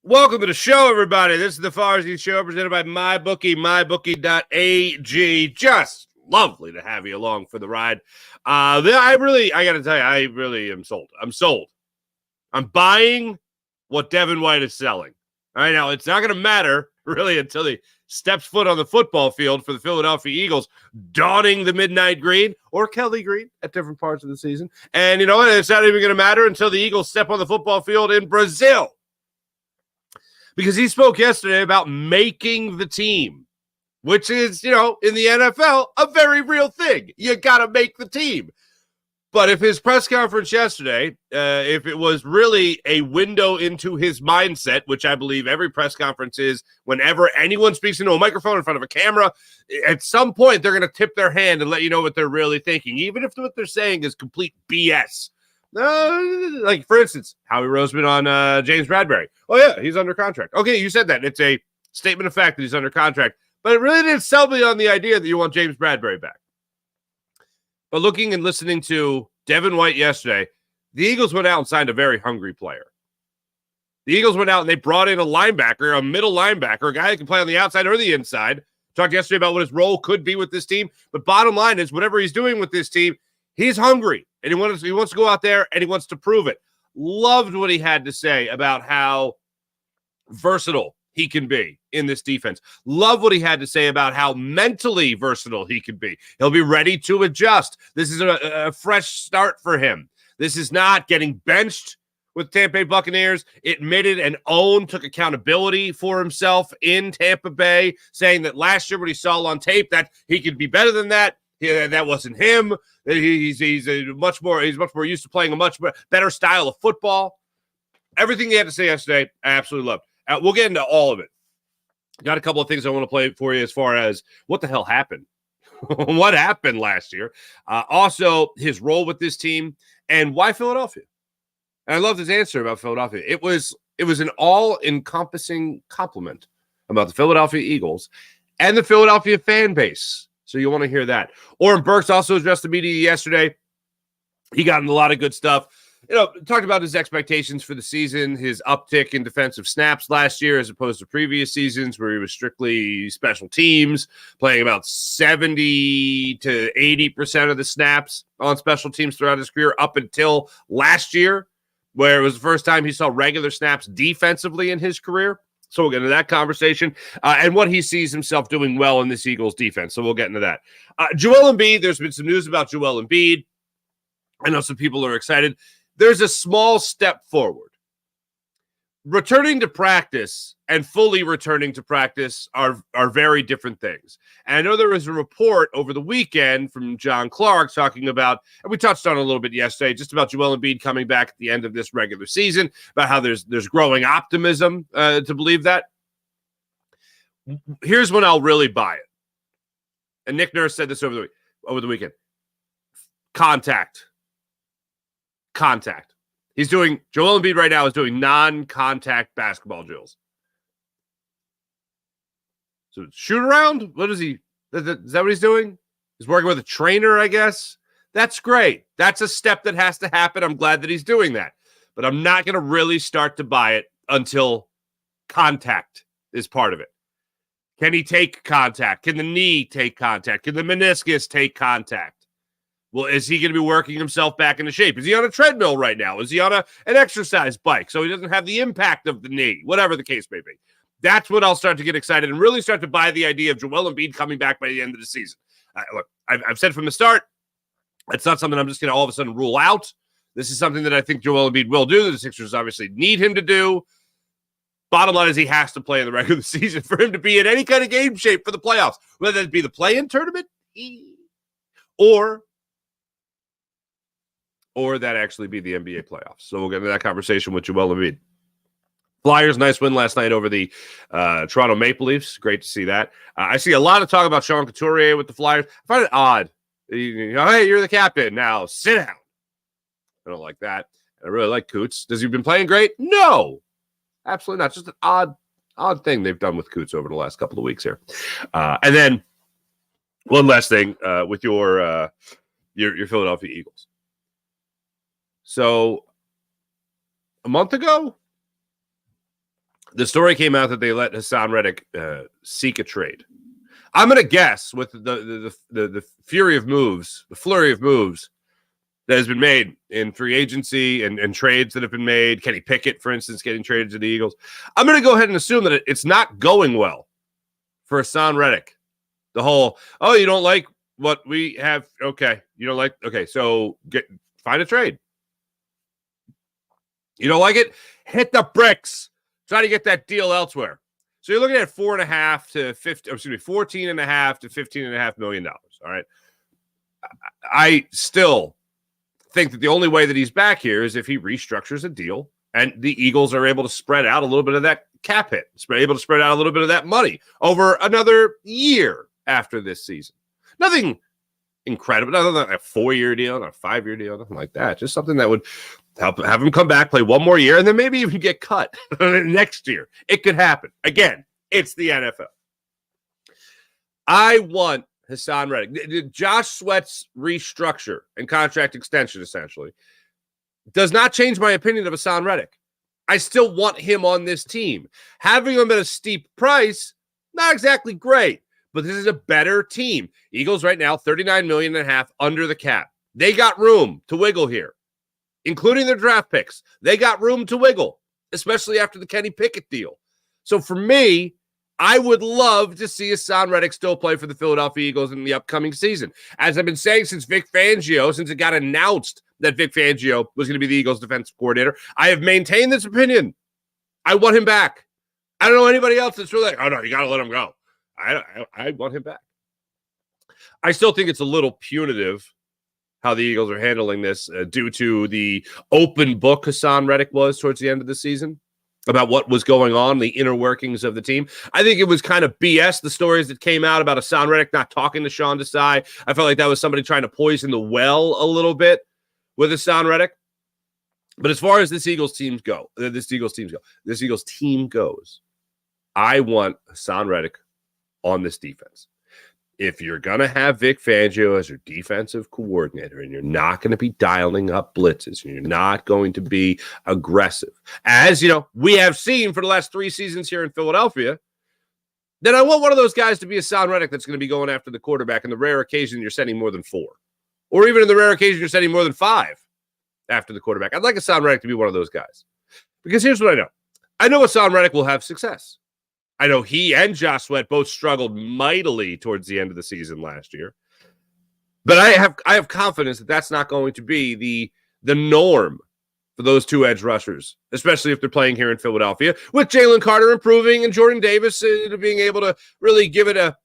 Welcome to the show, everybody. This is the Farzy Show presented by MyBookie, mybookie.ag. Just lovely to have you along for the ride. I got to tell you, I really am sold. I'm sold. I'm buying what Devin White is selling. All right, now it's not going to matter really until he steps foot on the football field for the Philadelphia Eagles, donning the midnight green or Kelly green at different parts of the season. And you know what? It's not even going to matter until the Eagles step on the football field in Brazil. Because he spoke yesterday about making the team, which is, in the NFL, a very real thing. You got to make the team. But if his press conference yesterday, if it was really a window into his mindset, which I believe every press conference is, whenever anyone speaks into a microphone in front of a camera, at some point they're going to tip their hand and let you know what they're really thinking, even if what they're saying is complete BS. Like, for instance, Howie Roseman on James Bradbury. Oh, yeah, he's under contract. Okay, you said that. It's a statement of fact that he's under contract. But it really didn't sell me on the idea that you want James Bradbury back. But looking and listening to Devin White yesterday, the Eagles went out and signed a very hungry player. The Eagles went out and they brought in a linebacker, a middle linebacker, a guy that can play on the outside or the inside. Talked yesterday about what his role could be with this team. But bottom line is, whatever he's doing with this team, he's hungry, and he wants to go out there, and he wants to prove it. Loved what he had to say about how versatile he can be in this defense. Love what he had to say about how mentally versatile he can be. He'll be ready to adjust. This is a fresh start for him. This is not getting benched with Tampa Bay Buccaneers. Admitted and took accountability for himself in Tampa Bay, saying that last year what he saw on tape, that he could be better than that. Yeah, that wasn't him. He's much more used to playing a much better style of football. Everything he had to say yesterday, I absolutely loved. We'll get into all of it. Got a couple of things I want to play for you as far as what the hell happened. What happened last year. Also, his role with this team and why Philadelphia. And I loved his answer about Philadelphia. It was an all-encompassing compliment about the Philadelphia Eagles and the Philadelphia fan base. So you want to hear that. Oren Burks also addressed the media yesterday. He got in a lot of good stuff. Talked about his expectations for the season, his uptick in defensive snaps last year as opposed to previous seasons where he was strictly special teams, playing about 70 to 80% of the snaps on special teams throughout his career up until last year, where it was the first time he saw regular snaps defensively in his career. So we'll get into that conversation and what he sees himself doing well in this Eagles defense. So we'll get into that. Joel Embiid, there's been some news about Joel Embiid. I know some people are excited. There's a small step forward. Returning to practice and fully returning to practice are very different things. And I know there was a report over the weekend from John Clark talking about, and we touched on it a little bit yesterday, just about Joel Embiid coming back at the end of this regular season, about how there's growing optimism to believe that. Here's when I'll really buy it. And Nick Nurse said this over the weekend. Contact. Joel Embiid right now is doing non-contact basketball drills. So shoot around? What is he? Is that what he's doing? He's working with a trainer, I guess. That's great. That's a step that has to happen. I'm glad that he's doing that. But I'm not going to really start to buy it until contact is part of it. Can he take contact? Can the knee take contact? Can the meniscus take contact? Well, is he going to be working himself back into shape? Is he on a treadmill right now? Is he on an exercise bike so he doesn't have the impact of the knee? Whatever the case may be. That's when I'll start to get excited and really start to buy the idea of Joel Embiid coming back by the end of the season. Look, I've said from the start, it's not something I'm just going to all of a sudden rule out. This is something that I think Joel Embiid will do. The Sixers obviously need him to do. Bottom line is he has to play in the regular season for him to be in any kind of game shape for the playoffs, whether it be the play-in tournament or that actually be the NBA playoffs. So we'll get into that conversation with Joel Embiid. Flyers, nice win last night over the Toronto Maple Leafs. Great to see that. I see a lot of talk about Sean Couturier with the Flyers. I find it odd. Hey, you're the captain. Now sit down. I don't like that. I really like Coots. Has he been playing great? No. Absolutely not. Just an odd thing they've done with Coots over the last couple of weeks here. And then one last thing with your Philadelphia Eagles. So a month ago, the story came out that they let Hassan Reddick seek a trade. I'm going to guess with the flurry of moves that has been made in free agency and trades that have been made. Kenny Pickett, for instance, getting traded to the Eagles. I'm going to go ahead and assume that it's not going well for Hassan Reddick. The whole, oh, you don't like what we have? Okay. You don't like, okay, so find a trade. You don't like it? Hit the bricks. Try to get that deal elsewhere. So you're looking at $14.5 to $15.5 million. All right. I still think that the only way that he's back here is if he restructures a deal and the Eagles are able to spread out a little bit of that cap hit, able to spread out a little bit of that money over another year after this season. Nothing incredible, other than a 4-year deal, not a 5-year deal, nothing like that. Just something that would have him come back, play one more year, and then maybe even get cut next year. It could happen. Again, it's the NFL. I want Hassan Reddick. Josh Sweat's restructure and contract extension, essentially, does not change my opinion of Hassan Reddick. I still want him on this team. Having him at a steep price, not exactly great, but this is a better team. Eagles right now, $39.5 million under the cap. They got room to wiggle here, including their draft picks. They got room to wiggle, especially after the Kenny Pickett deal. So for me, I would love to see Hassan Reddick still play for the Philadelphia Eagles in the upcoming season. As I've been saying since Vic Fangio, since it got announced that Vic Fangio was going to be the Eagles defensive coordinator, I have maintained this opinion. I want him back. I don't know anybody else that's really like, oh no, you got to let him go. I want him back. I still think it's a little punitive how the Eagles are handling this due to the open book Hassan Reddick was towards the end of the season about what was going on, the inner workings of the team. I think it was kind of BS, the stories that came out about Hassan Reddick not talking to Sean Desai. I felt like that was somebody trying to poison the well a little bit with Hassan Reddick. But as far as this Eagles team goes, I want Hassan Reddick on this defense. If you're going to have Vic Fangio as your defensive coordinator and you're not going to be dialing up blitzes and you're not going to be aggressive, as you know, we have seen for the last 3 seasons here in Philadelphia, then I want one of those guys to be Hassan Reddick that's going to be going after the quarterback in the rare occasion you're sending more than 4. Or even in the rare occasion you're sending more than 5 after the quarterback. I'd like Hassan Reddick to be one of those guys. Because here's what I know. I know Hassan Reddick will have success. I know he and Josh Sweat both struggled mightily towards the end of the season last year. But I have confidence that that's not going to be the norm for those 2 edge rushers, especially if they're playing here in Philadelphia, with Jalen Carter improving and Jordan Davis being able to really give it a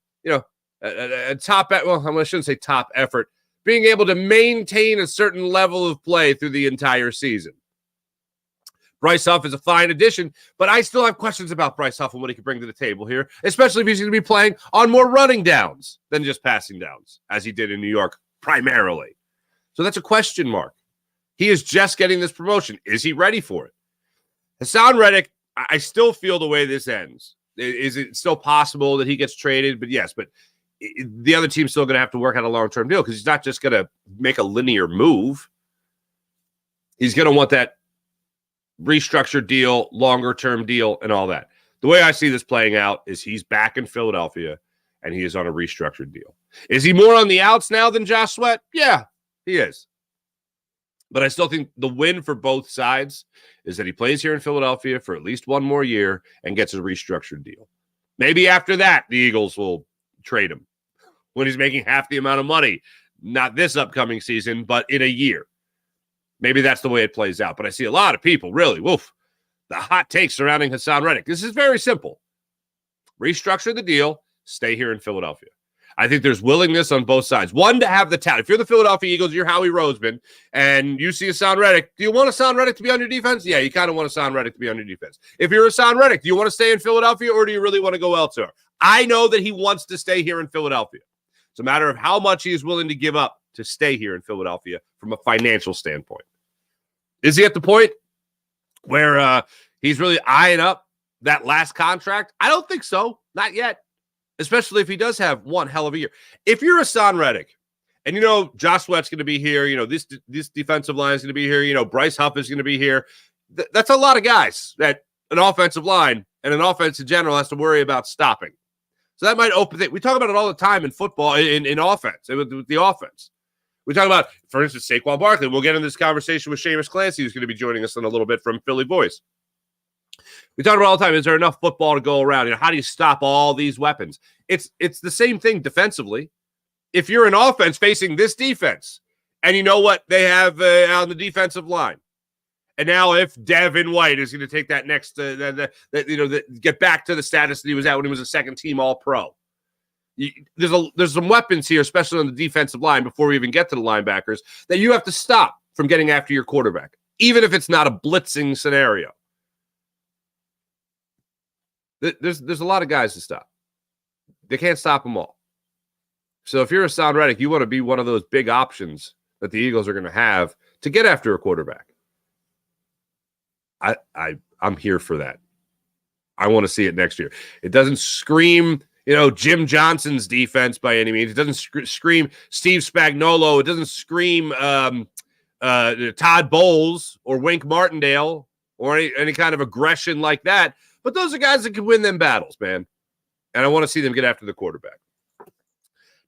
top, well, I shouldn't say top effort, being able to maintain a certain level of play through the entire season. Bryce Huff is a fine addition, but I still have questions about Bryce Huff and what he can bring to the table here, especially if he's going to be playing on more running downs than just passing downs, as he did in New York primarily. So that's a question mark. He is just getting this promotion. Is he ready for it? Hassan Reddick, I still feel the way this ends. Is it still possible that he gets traded? But yes, but the other team's still going to have to work out a long-term deal because he's not just going to make a linear move. He's going to want that restructured deal, longer-term deal, and all that. The way I see this playing out is he's back in Philadelphia, and he is on a restructured deal. Is he more on the outs now than Josh Sweat? Yeah, he is. But I still think the win for both sides is that he plays here in Philadelphia for at least 1 more year and gets a restructured deal. Maybe after that, the Eagles will trade him when he's making half the amount of money. Not this upcoming season, but in a year. Maybe that's the way it plays out. But I see a lot of people really, the hot takes surrounding Hassan Reddick. This is very simple. Restructure the deal, stay here in Philadelphia. I think there's willingness on both sides. One, to have the talent. If you're the Philadelphia Eagles, you're Howie Roseman, and you see Hassan Reddick, do you want Hassan Reddick to be on your defense? Yeah, you kind of want Hassan Reddick to be on your defense. If you're Hassan Reddick, do you want to stay in Philadelphia, or do you really want to go elsewhere? I know that he wants to stay here in Philadelphia. It's a matter of how much he is willing to give up to stay here in Philadelphia from a financial standpoint. Is he at the point where he's really eyeing up that last contract? I don't think so. Not yet. Especially if he does have one hell of a year. If you're Hassan Reddick, and Josh Sweat's going to be here, this defensive line is going to be here, Bryce Huff is going to be here. That's a lot of guys that an offensive line and an offense in general has to worry about stopping. So that might open things. We talk about it all the time in football, in offense, with the offense. We talk about, for instance, Saquon Barkley. We'll get into this conversation with Shamus Clancy, who's going to be joining us in a little bit from Philly Voice. We talk about all the time, is there enough football to go around? How do you stop all these weapons? It's the same thing defensively. If you're an offense facing this defense, and you know what they have on the defensive line, and now if Devin White is going to take that next, get back to the status that he was at when he was a second-team All-Pro, there's some weapons here, especially on the defensive line, before we even get to the linebackers, that you have to stop from getting after your quarterback, even if it's not a blitzing scenario. There's a lot of guys to stop. They can't stop them all. So if you're a Hassan Reddick, you want to be one of those big options that the Eagles are going to have to get after a quarterback. I'm here for that. I want to see it next year. It doesn't scream, Jim Johnson's defense by any means. It doesn't scream Steve Spagnuolo. It doesn't scream Todd Bowles or Wink Martindale or any kind of aggression like that. But those are guys that can win them battles, man. And I want to see them get after the quarterback.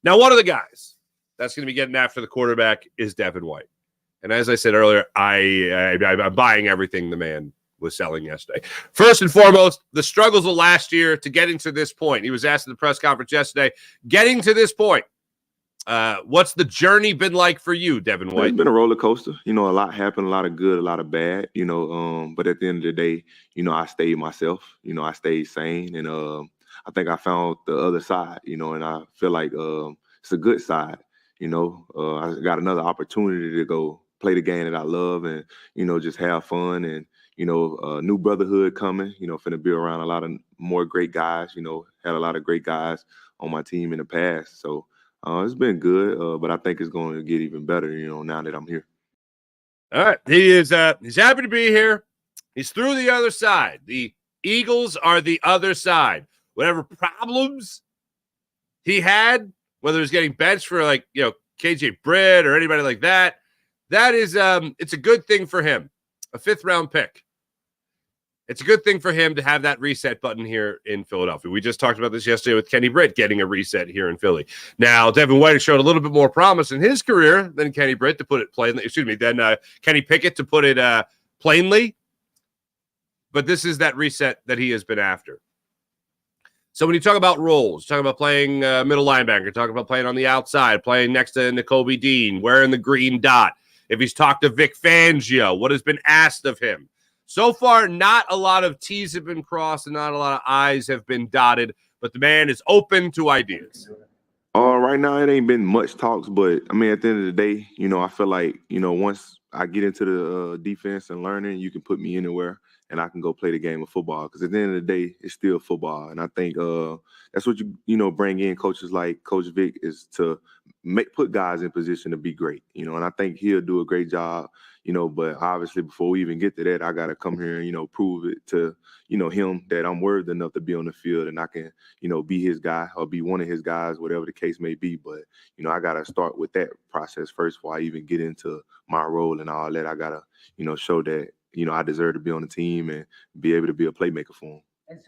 Now, one of the guys that's going to be getting after the quarterback is Devin White. And as I said earlier, I'm buying everything the man was selling yesterday. First and foremost, the struggles of last year to getting to this point. He was asked in the press conference yesterday, getting to this point. What's the journey been like for you, Devin White? It's been a roller coaster. A lot happened, a lot of good, a lot of bad, but at the end of the day, I stayed myself, I stayed sane, and I think I found the other side, and I feel like it's a good side, I got another opportunity to go play the game that I love and, just have fun and, new brotherhood coming, finna be around a lot of more great guys, had a lot of great guys on my team in the past. So it's been good, but I think it's going to get even better, now that I'm here. All right. He's happy to be here. He's through the other side. The Eagles are the other side. Whatever problems he had, whether it's getting benched for KJ Britt or anybody like that, that is it's a good thing for him. A 5th-round pick. It's a good thing for him to have that reset button here in Philadelphia. We just talked about this yesterday with Kenny Britt getting a reset here in Philly. Now, Devin White showed a little bit more promise in his career than Kenny Britt, to put it plainly. Than Kenny Pickett, to put it plainly. But this is that reset that he has been after. So when you talk about roles, talk about playing middle linebacker, talk about playing on the outside, playing next to Nakobe Dean, wearing the green dot. If he's talked to Vic Fangio, what has been asked of him? So far, not a lot of T's have been crossed and not a lot of I's have been dotted, but the man is open to ideas. Right now, it ain't been much talks, but, at the end of the day, I feel like, once I get into the defense and learning, you can put me anywhere and I can go play the game of football, because at the end of the day, it's still football. And I think that's what you bring in coaches like Coach Vic, is to put guys in position to be great, and I think he'll do a great job, but obviously before we even get to that, I got to come here and, prove it to, him that I'm worthy enough to be on the field and I can, be his guy or be one of his guys, whatever the case may be. But, I got to start with that process first before I even get into my role and all that. I got to, show that, I deserve to be on the team and be able to be a playmaker for him.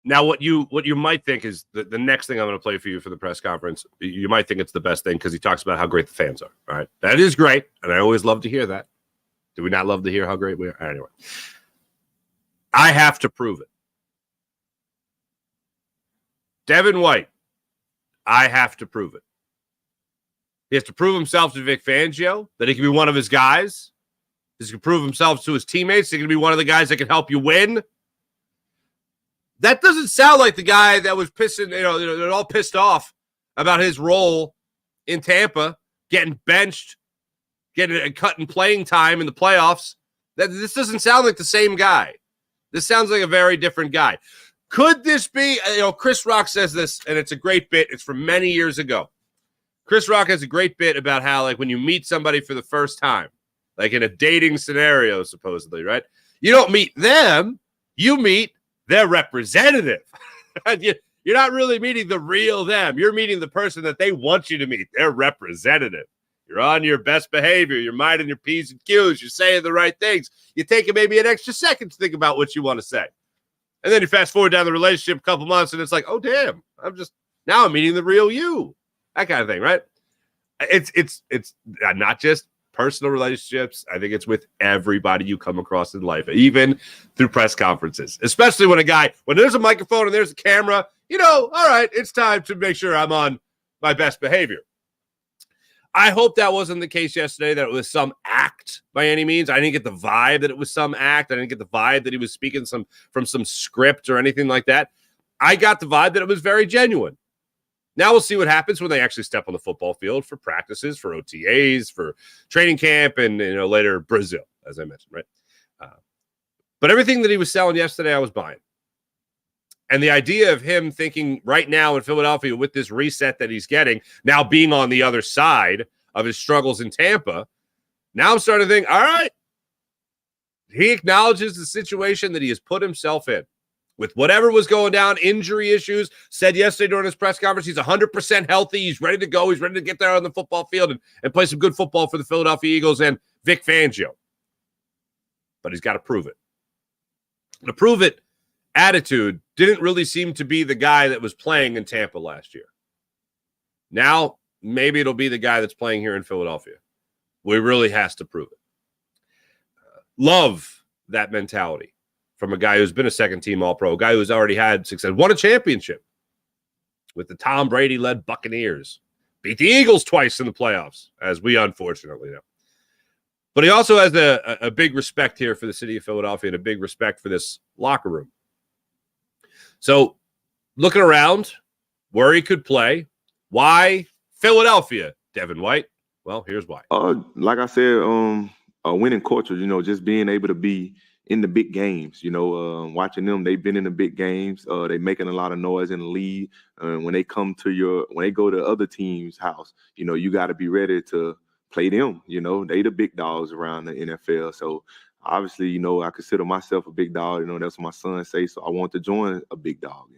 Now, what you might think is the next thing I'm going to play for you for the press conference, you might think it's the best thing because he talks about how great the fans are. All right. That is great. And I always love to hear that. Do we not love to hear how great we are? Anyway, I have to prove it. Devin White, I have to prove it. He has to prove himself to Vic Fangio that he can be one of his guys. He can prove himself to his teammates. He can be one of the guys that can help you win. That doesn't sound like the guy that was pissing, all pissed off about his role in Tampa, getting benched, getting a cut in playing time in the playoffs. This doesn't sound like the same guy. This sounds like a very different guy. Could this be, Chris Rock says this, and it's a great bit. It's from many years ago. Chris Rock has a great bit about how, like, when you meet somebody for the first time, like in a dating scenario, supposedly, right? You don't meet them. You meet their representative. You're not really meeting the real them. You're meeting the person that they want you to meet, their representative. You're on your best behavior. You're minding your P's and Q's. You're saying the right things. You're taking maybe an extra second to think about what you want to say. And then you fast forward down the relationship a couple months, and it's like, oh, damn, now I'm meeting the real you. That kind of thing, right? It's not just personal relationships. I think it's with everybody you come across in life, even through press conferences, especially when there's a microphone and there's a camera, all right, it's time to make sure I'm on my best behavior. I hope that wasn't the case yesterday, that it was some act by any means. I didn't get the vibe that it was some act. I didn't get the vibe that he was speaking from some script or anything like that. I got the vibe that it was very genuine. Now we'll see what happens when they actually step on the football field for practices, for OTAs, for training camp, and later Brazil, as I mentioned, right? But everything that he was selling yesterday, I was buying. And the idea of him thinking right now in Philadelphia with this reset that he's getting, now being on the other side of his struggles in Tampa, now I'm starting to think, all right, he acknowledges the situation that he has put himself in. With whatever was going down, injury issues, said yesterday during his press conference, he's 100% healthy. He's ready to go. He's ready to get there on the football field and play some good football for the Philadelphia Eagles and Vic Fangio. But he's got to prove it. To prove it, attitude didn't really seem to be the guy that was playing in Tampa last year. Now, maybe it'll be the guy that's playing here in Philadelphia. He really has to prove it. Love that mentality from a guy who's been a second-team All-Pro, a guy who's already had success, won a championship with the Tom Brady-led Buccaneers, beat the Eagles twice in the playoffs, as we unfortunately know. But he also has a big respect here for the city of Philadelphia and a big respect for this locker room. So looking around where he could play, why Philadelphia, Devin White? Well, here's why. Like I said, a winning culture, just being able to be in the big games, watching them, they've been in the big games. They're making a lot of noise in the league. When they go to other teams' house, you got to be ready to play them. They the big dogs around the NFL. So obviously, I consider myself a big dog. That's what my son say. So I want to join a big dog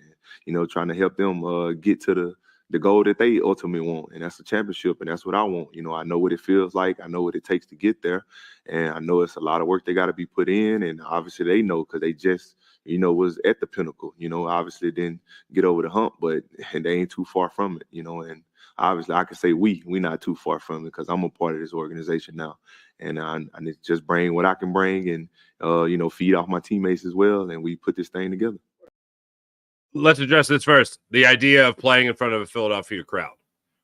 and, trying to help them get to the goal that they ultimately want. And that's a championship. And that's what I want. I know what it feels like. I know what it takes to get there. And I know it's a lot of work they got to be put in. And obviously they know because they just, was at the pinnacle. Obviously didn't get over the hump, but they ain't too far from it, and obviously I can say we not too far from it because I'm a part of this organization now. And I need to just bring what I can bring and, feed off my teammates as well. And we put this thing together. Let's address this first. The idea of playing in front of a Philadelphia crowd,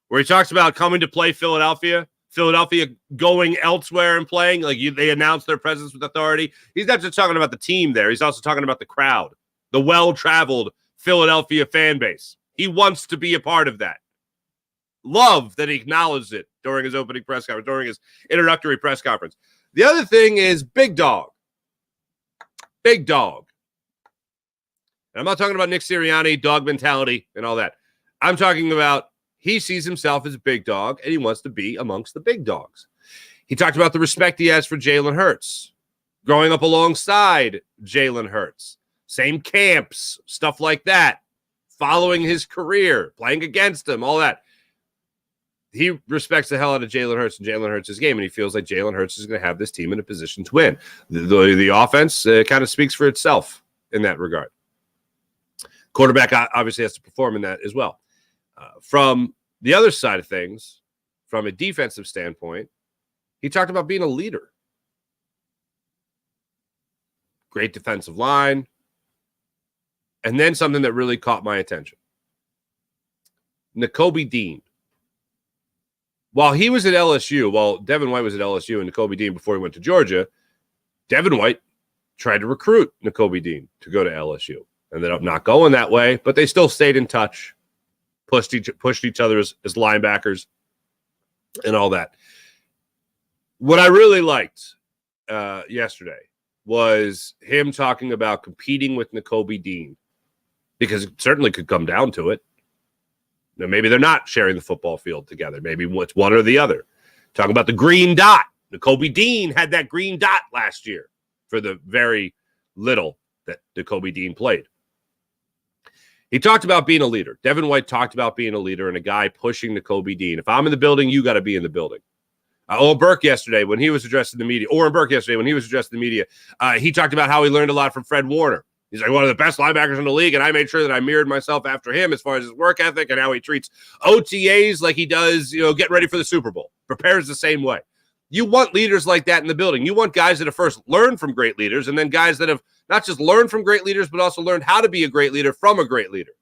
where he talks about coming to play Philadelphia going elsewhere and playing. Like they announced their presence with authority. He's not just talking about the team there. He's also talking about the crowd, the well-traveled Philadelphia fan base. He wants to be a part of that. Love that he acknowledged it during his opening press conference, during his introductory press conference. The other thing is big dog. Big dog. And I'm not talking about Nick Sirianni, dog mentality, and all that. I'm talking about he sees himself as a big dog, and he wants to be amongst the big dogs. He talked about the respect he has for Jalen Hurts, growing up alongside Jalen Hurts, same camps, stuff like that, following his career, playing against him, all that. He respects the hell out of Jalen Hurts and Jalen Hurts' game, and he feels like Jalen Hurts is going to have this team in a position to win. The offense kind of speaks for itself in that regard. Quarterback obviously has to perform in that as well. From the other side of things, from a defensive standpoint, he talked about being a leader. Great defensive line. And then something that really caught my attention. Nakobe Dean. While he was at LSU, while Devin White was at LSU and Nakobe Dean before he went to Georgia, Devin White tried to recruit Nakobe Dean to go to LSU. Ended up not going that way, but they still stayed in touch, pushed each other as linebackers and all that. What I really liked yesterday was him talking about competing with Nakobe Dean, because it certainly could come down to it. Now, maybe they're not sharing the football field together. Maybe it's one or the other. Talking about the green dot. Nakobe Dean had that green dot last year for the very little that Nakobe Dean played. He talked about being a leader. Devin White talked about being a leader and a guy pushing Nakobe Dean. If I'm in the building, you got to be in the building. Oren Burke yesterday when he was addressing the media, he talked about how he learned a lot from Fred Warner. He's like one of the best linebackers in the league, and I made sure that I mirrored myself after him as far as his work ethic and how he treats OTAs like he does, getting ready for the Super Bowl. Prepares the same way. You want leaders like that in the building. You want guys that have first learned from great leaders, and then guys that have not just learned from great leaders, but also learned how to be a great leader from a great leader.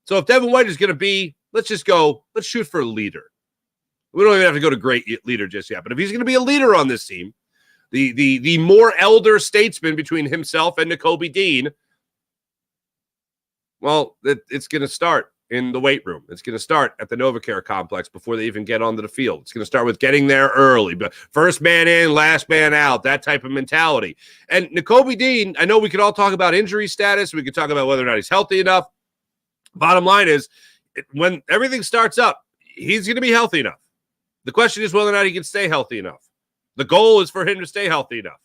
So if Devin White is going to be, let's shoot for a leader. We don't even have to go to great leader just yet. But if he's going to be a leader on this team, the more elder statesman between himself and Nakobe Dean, well, it's going to start in the weight room. It's going to start at the NovaCare complex before they even get onto the field. It's going to start with getting there early, but first man in, last man out, that type of mentality. And Nakobe Dean, I know we could all talk about injury status. We could talk about whether or not he's healthy enough. Bottom line is, when everything starts up, he's going to be healthy enough. The question is whether or not he can stay healthy enough. The goal is for him to stay healthy enough.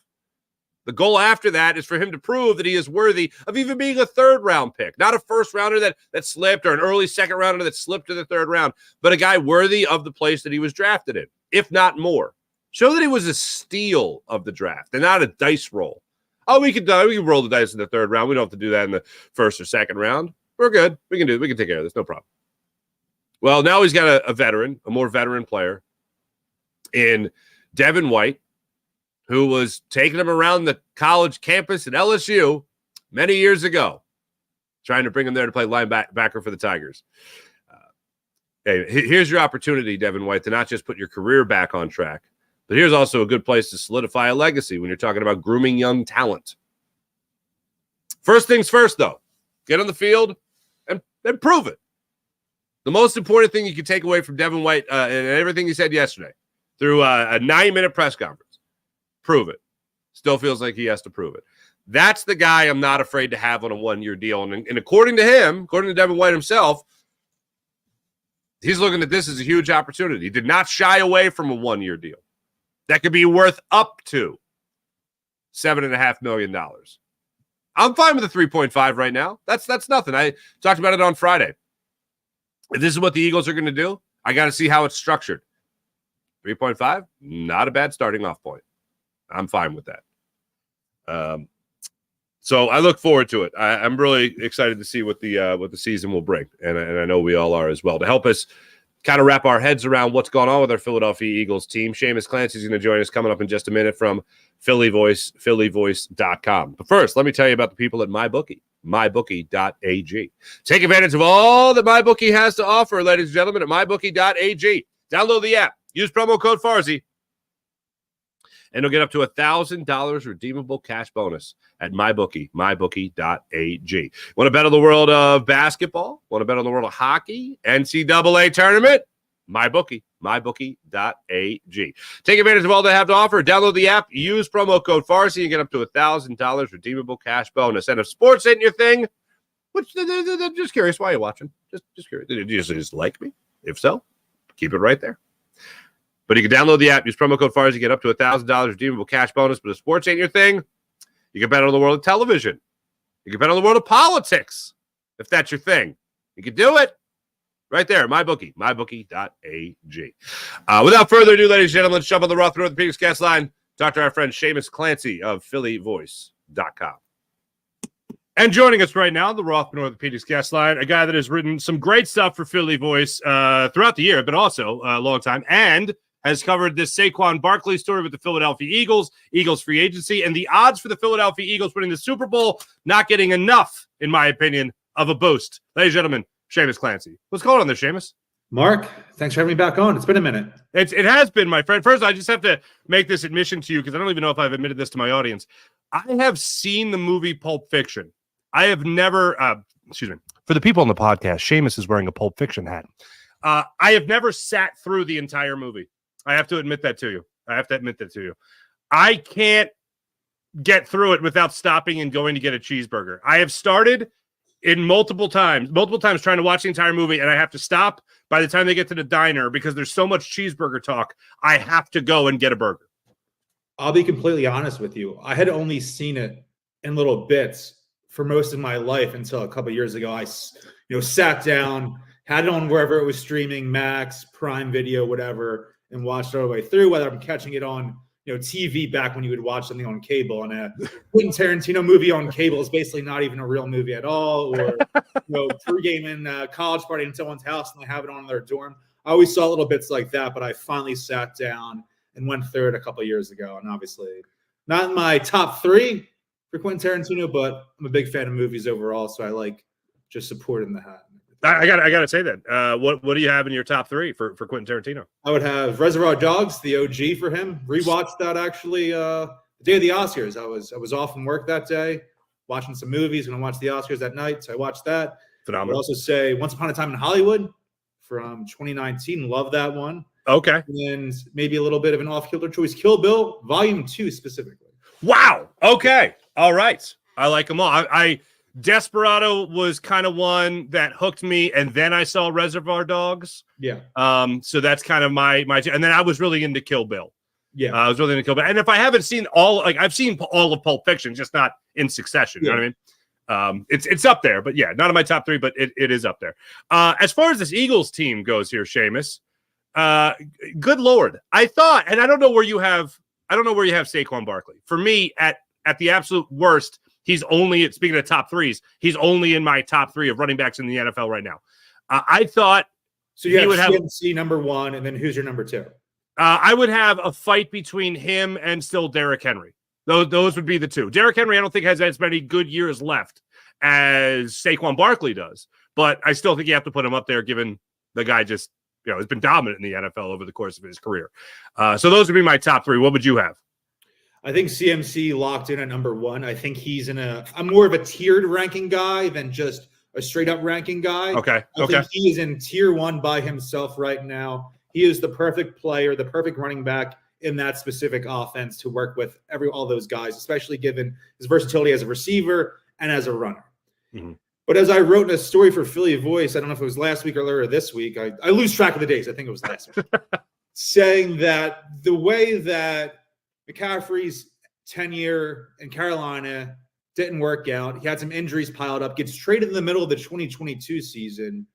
The goal after that is for him to prove that he is worthy of even being a third-round pick, not a first-rounder that slipped or an early second-rounder that slipped to the third round, but a guy worthy of the place that he was drafted in, if not more. Show that he was a steal of the draft and not a dice roll. Oh, we can roll the dice in the third round. We don't have to do that in the first or second round. We're good. We can take care of this. No problem. Well, now he's got a veteran, a more veteran player in Devin White, who was taking him around the college campus at LSU many years ago, trying to bring him there to play linebacker for the Tigers. Hey, here's your opportunity, Devin White, to not just put your career back on track, but here's also a good place to solidify a legacy when you're talking about grooming young talent. First things first, though, get on the field and prove it. The most important thing you can take away from Devin White and everything he said yesterday through a 9-minute press conference, prove it. Still feels like he has to prove it. That's the guy I'm not afraid to have on a 1-year deal. And according to him, according to Devin White himself, he's looking at this as a huge opportunity. He did not shy away from a 1-year deal. That could be worth up to $7.5 million. I'm fine with the 3.5 right now. That's nothing. I talked about it on Friday. If this is what the Eagles are going to do, I got to see how it's structured. 3.5, not a bad starting off point. I'm fine with that. So I look forward to it. I'm really excited to see what the season will bring, and I know we all are as well. To help us kind of wrap our heads around what's going on with our Philadelphia Eagles team, Shamus Clancy is going to join us coming up in just a minute from Philly Voice, phillyvoice.com. But first, let me tell you about the people at MyBookie, mybookie.ag. Take advantage of all that MyBookie has to offer, ladies and gentlemen, at mybookie.ag. Download the app. Use promo code Farzy, and you'll get up to $1,000 redeemable cash bonus at MyBookie, mybookie.ag. Want to bet on the world of basketball? Want to bet on the world of hockey? NCAA tournament? MyBookie, mybookie.ag. Take advantage of all they have to offer. Download the app. Use promo code Farzy and get up to $1,000 redeemable cash bonus. And if sports ain't your thing, which I'm just curious, why are you watching? Just curious. Did you just like me? If so, keep it right there. But you can download the app, use promo code Farzy, get up to $1,000 redeemable cash bonus. But if sports ain't your thing, you can bet on the world of television. You can bet on the world of politics, if that's your thing. You can do it right there, MyBookie, mybookie.ag. Without further ado, ladies and gentlemen, let's jump on the Raw through the Phoenix Cast line. Talk to our friend Shamus Clancy of phillyvoice.com. And joining us right now, the Roth Orthopedics guest line, a guy that has written some great stuff for Philly Voice throughout the year, but also a long time, and has covered this Saquon Barkley story with the Philadelphia Eagles free agency, and the odds for the Philadelphia Eagles winning the Super Bowl not getting enough, in my opinion, of a boost. Ladies and gentlemen, Shamus Clancy. What's going on there, Shamus? Mark, thanks for having me back on. It's been a minute. It has been, my friend. First, I just have to make this admission to you because I don't even know if I've admitted this to my audience. I have seen the movie Pulp Fiction. I have never, for the people on the podcast, Shamus is wearing a Pulp Fiction hat. I have never sat through the entire movie. I have to admit that to you. I can't get through it without stopping and going to get a cheeseburger. I have started in multiple times trying to watch the entire movie, and I have to stop by the time they get to the diner because there's so much cheeseburger talk. I have to go and get a burger. I'll be completely honest with you. I had only seen it in little bits for most of my life until a couple of years ago. I sat down, had it on wherever it was streaming, Max, Prime Video, whatever, and watched it all the way through, whether I'm catching it on TV back when you would watch something on cable, and a Quentin Tarantino movie on cable is basically not even a real movie at all, or pregame college party in someone's house and they have it on in their dorm. I always saw little bits like that, but I finally sat down and went through it a couple of years ago, and obviously not in my top 3 for Quentin Tarantino, but I'm a big fan of movies overall, so I like just supporting the hat. I got to say that. What do you have in your top 3 for Quentin Tarantino? I would have Reservoir Dogs, the OG for him. Rewatched that actually the day of the Oscars. I was off from work that day, watching some movies. Going to watch the Oscars that night, so I watched that. Phenomenal. I would also say Once Upon a Time in Hollywood from 2019. Love that one. Okay. And maybe a little bit of an off-kilter choice. Kill Bill, Volume 2 specifically. Wow. Okay. All right. I like them all. I Desperado was kind of one that hooked me, and then I saw Reservoir Dogs. Yeah. So that's kind of my and then I was really into Kill Bill. Yeah. I was really into Kill Bill. And if I haven't seen all, I've seen all of Pulp Fiction, just not in succession. You know what I mean? It's up there, but yeah, not in my top 3, but it is up there. As far as this Eagles team goes here, Shamus, good Lord. I thought, and I don't know where you have Saquon Barkley. For me, at the absolute worst, he's only, speaking of top 3s, he's only in my top 3 of running backs in the NFL right now. I thought so. You would have CMC number 1, and then who's your number 2? I would have a fight between him and still Derrick Henry. Those would be the 2. Derrick Henry, I don't think has as many good years left as Saquon Barkley does, but I still think you have to put him up there, given the guy just has been dominant in the NFL over the course of his career. So those would be my top 3. What would you have? I think CMC locked in at number 1. I think he's I'm more of a tiered ranking guy than just a straight up ranking guy. Okay. I think he is in tier 1 by himself right now. He is the perfect player, the perfect running back in that specific offense to work with all those guys, especially given his versatility as a receiver and as a runner. Mm-hmm. But as I wrote in a story for Philly Voice, I don't know if it was last week or earlier this week, I lose track of the days. I think it was last week, saying that the way that McCaffrey's tenure in Carolina didn't work out. He had some injuries piled up, gets traded in the middle of the 2022 season,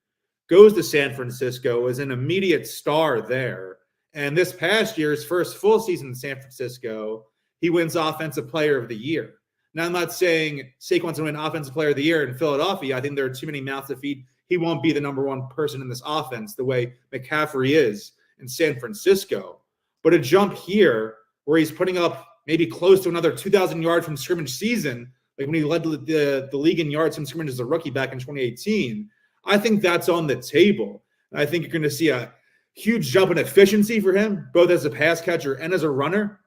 goes to San Francisco, is an immediate star there. And this past year's first full season in San Francisco, he wins Offensive Player of the Year. Now, I'm not saying Saquon's going to win Offensive Player of the Year in Philadelphia. I think there are too many mouths to feed. He won't be the number 1 person in this offense the way McCaffrey is in San Francisco. But a jump here where he's putting up maybe close to another 2,000 yards from scrimmage season, like when he led the league in yards from scrimmage as a rookie back in 2018, I think that's on the table. And I think you're going to see a huge jump in efficiency for him, both as a pass catcher and as a runner.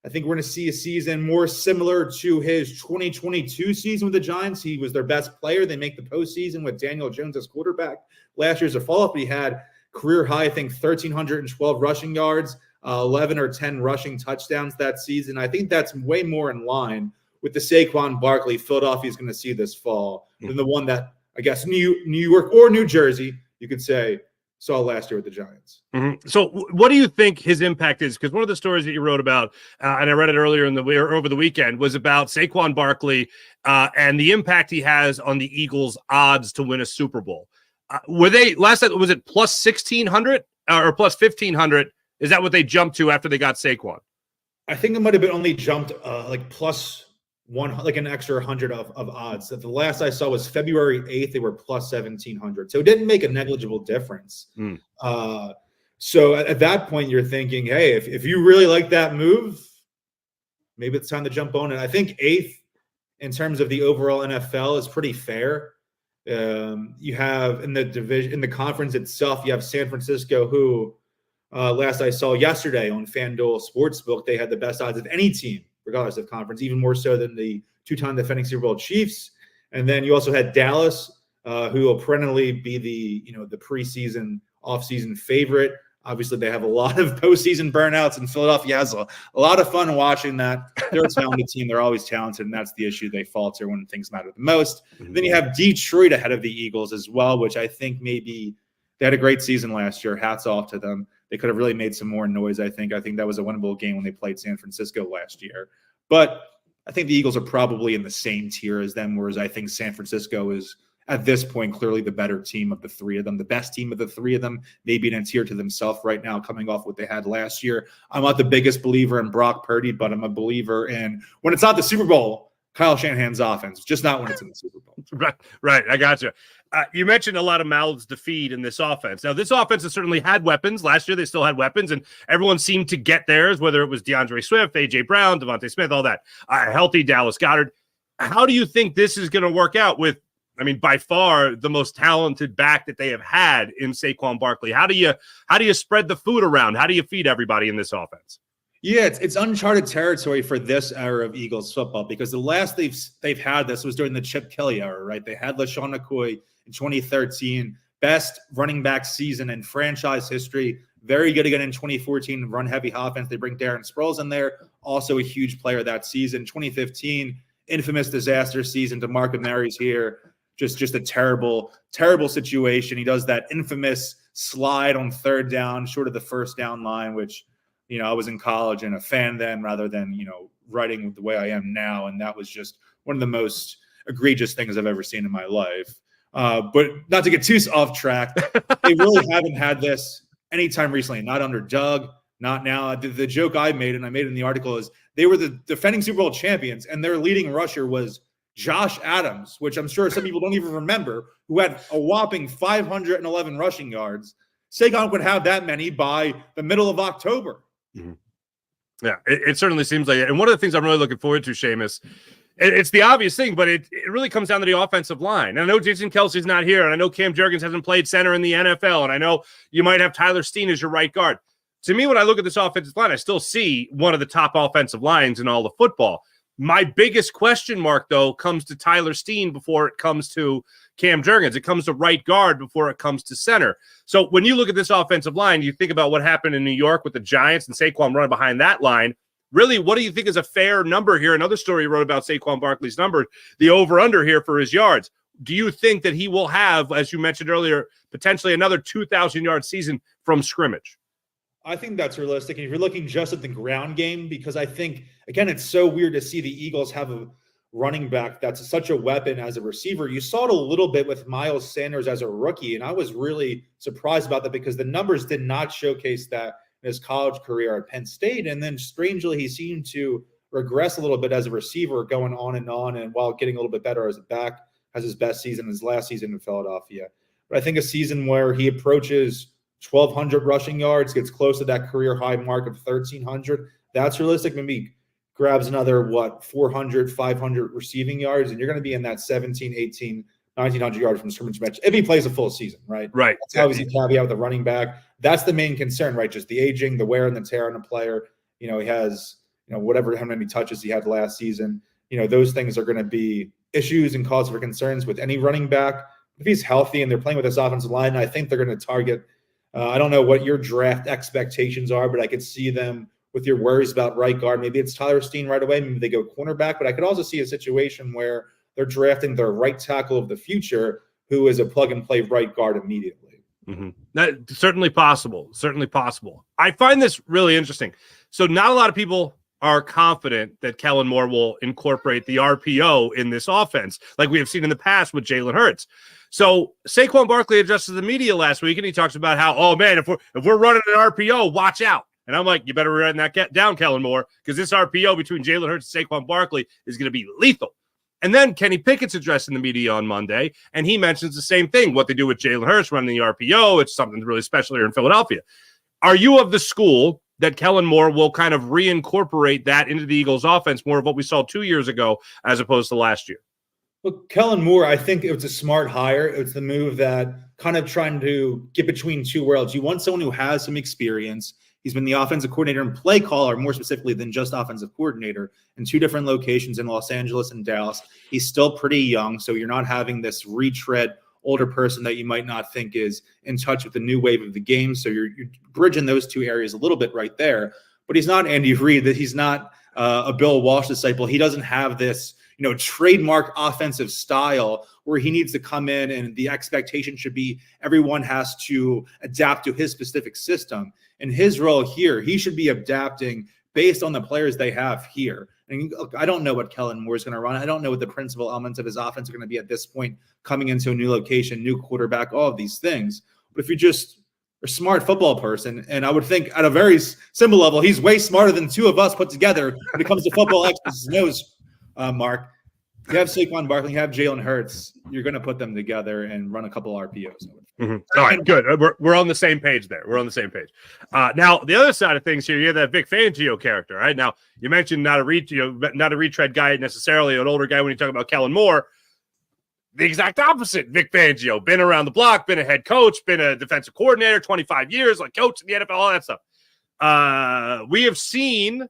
I think we're going to see a season more similar to his 2022 season with the Giants. He was their best player. They make the postseason with Daniel Jones as quarterback. Last year's a follow-up. He had career high, I think, 1,312 rushing yards, 11 or 10 rushing touchdowns that season. I think that's way more in line with the Saquon Barkley Philadelphia is going to see this fall than the one that, I guess, New York or New Jersey, you could say, saw last year with the Giants. Mm-hmm. So what do you think his impact is? Because one of the stories that you wrote about, and I read it earlier over the weekend, was about Saquon Barkley and the impact he has on the Eagles' odds to win a Super Bowl. Were they last night? Was it plus 1,600 or plus 1,500? Is that what they jumped to after they got Saquon? I think it might have been only jumped like plus 1, like an extra 100 of odds. The last I saw was February 8th. They were plus 1,700. So it didn't make a negligible difference. So at that point, you're thinking, hey, if you really like that move, maybe it's time to jump on it. I think 8th in terms of the overall NFL is pretty fair. You have in the division, in the conference itself, you have San Francisco, who last I saw yesterday on FanDuel Sportsbook, they had the best odds of any team, regardless of conference, even more so than the 2-time defending Super Bowl Chiefs. And then you also had Dallas, who will perennially be the preseason, offseason favorite. Obviously, they have a lot of postseason burnouts, and Philadelphia has a lot of fun watching that. They're a talented team. They're always talented, and that's the issue. They falter when things matter the most. Mm-hmm. Then you have Detroit ahead of the Eagles as well, which I think maybe they had a great season last year. Hats off to them. They could have really made some more noise, I think. I think that was a winnable game when they played San Francisco last year. But I think the Eagles are probably in the same tier as them, whereas I think San Francisco is at this point, clearly the better team of the three of them, the best team of the three of them, maybe in a tier to themselves right now, coming off what they had last year. I'm not the biggest believer in Brock Purdy, but I'm a believer in, when it's not the Super Bowl, Kyle Shanahan's offense, just not when it's in the Super Bowl. Right. I got you. You mentioned a lot of mouths to feed in this offense. Now, this offense has certainly had weapons. Last year, they still had weapons, and everyone seemed to get theirs, whether it was DeAndre Swift, A.J. Brown, Devontae Smith, all that. Healthy Dallas Goedert. How do you think this is going to work out with, by far the most talented back that they have had in Saquon Barkley? How do you spread the food around? How do you feed everybody in this offense? Yeah, it's uncharted territory for this era of Eagles football, because the last they've had this was during the Chip Kelly era, right? They had LaShawn McCoy in 2013, best running back season in franchise history. Very good again in 2014, run heavy offense. They bring Darren Sproles in there, also a huge player that season. 2015, infamous disaster season. DeMarco Murray's here, just a terrible situation. He does that infamous slide on third down, short of the first down line, which, I was in college and a fan then rather than, writing the way I am now. And that was just one of the most egregious things I've ever seen in my life. But not to get too off track, they really haven't had this anytime recently, not under DAWG, not now. The joke I made, and I made it in the article, is they were the defending Super Bowl champions, and their leading rusher was Josh Adams, which I'm sure some people don't even remember, who had a whopping 511 rushing yards. Saquon would have that many by the middle of October. Mm-hmm. Yeah, it certainly seems like it. And one of the things I'm really looking forward to, Shamus, it's the obvious thing, but it really comes down to the offensive line. And I know Jason Kelsey's not here, and I know Cam Jurgens hasn't played center in the NFL, and I know you might have Tyler Steen as your right guard. To me, when I look at this offensive line, I still see one of the top offensive lines in all of football. My biggest question mark, though, comes to Tyler Steen before it comes to Cam Jurgens. It comes to right guard before it comes to center. So when you look at this offensive line, you think about what happened in New York with the Giants and Saquon running behind that line. Really, what do you think is a fair number here? Another story you wrote about Saquon Barkley's number, the over-under here for his yards. Do you think that he will have, as you mentioned earlier, potentially another 2,000-yard season from scrimmage? I think that's realistic. And if you're looking just at the ground game, because I think, again, it's so weird to see the Eagles have a running back that's such a weapon as a receiver. You saw it a little bit with Miles Sanders as a rookie, and I was really surprised about that because the numbers did not showcase that in his college career at Penn State. And then strangely, he seemed to regress a little bit as a receiver, going on, and while getting a little bit better as a back, has his best season, his last season in Philadelphia. But I think a season where he approaches 1,200 rushing yards, gets close to that career high mark of 1,300, that's realistic. Maybe grabs another, 400, 500 receiving yards, and you're going to be in that 17, 18, 1,900 yards from scrimmage match if he plays a full season, right? Right. That's obviously a caveat with the running back. That's the main concern, right? Just the aging, the wear and the tear on the player. He has, whatever, how many touches he had last season. Those things are going to be issues and cause for concerns with any running back. If he's healthy and they're playing with this offensive line, I think they're going to target I don't know what your draft expectations are, but I could see them with your worries about right guard. Maybe it's Tyler Steen right away. Maybe they go cornerback, but I could also see a situation where they're drafting their right tackle of the future, who is a plug-and-play right guard immediately. Mm-hmm. That's certainly possible. Certainly possible. I find this really interesting. So not a lot of people are confident that Kellen Moore will incorporate the RPO in this offense, like we have seen in the past with Jalen Hurts. So Saquon Barkley addressed the media last week, and he talks about how, oh man, if we're running an RPO, watch out. And I'm like, you better write that down, Kellen Moore, because this RPO between Jalen Hurts and Saquon Barkley is going to be lethal. And then Kenny Pickett's addressing the media on Monday, and he mentions the same thing, what they do with Jalen Hurts running the RPO. It's something really special here in Philadelphia. Are you of the school that Kellen Moore will kind of reincorporate that into the Eagles offense, more of what we saw 2 years ago as opposed to last year? Well, Kellen Moore, I think it was a smart hire. It's the move that kind of trying to get between two worlds. You want someone who has some experience. He's been the offensive coordinator and play caller, more specifically than just offensive coordinator, in two different locations in Los Angeles and Dallas. He's still pretty young, so you're not having this retread older person that you might not think is in touch with the new wave of the game. So you're bridging those two areas a little bit right there. But he's not Andy Reid. That he's not a Bill Walsh disciple. He doesn't have this trademark offensive style where he needs to come in and the expectation should be everyone has to adapt to his specific system. In his role here, he should be adapting based on the players they have here. And look, I don't know what Kellen Moore is going to run. I don't know what the principal elements of his offense are going to be at this point, coming into a new location, new quarterback, all of these things. But if you just a smart football person, and I would think at a very simple level, he's way smarter than two of us put together when it comes to football X's and O's, Mark. You have Saquon Barkley, you have Jalen Hurts. You're going to put them together and run a couple RPOs. Mm-hmm. All right, good. We're on the same page there. We're on the same page. Now, the other side of things here, you have that Vic Fangio character, right? Now, you mentioned not a retread guy necessarily, an older guy when you talk about Kellen Moore. The exact opposite, Vic Fangio. Been around the block, been a head coach, been a defensive coordinator, 25 years, like coach in the NFL, all that stuff. We have seen,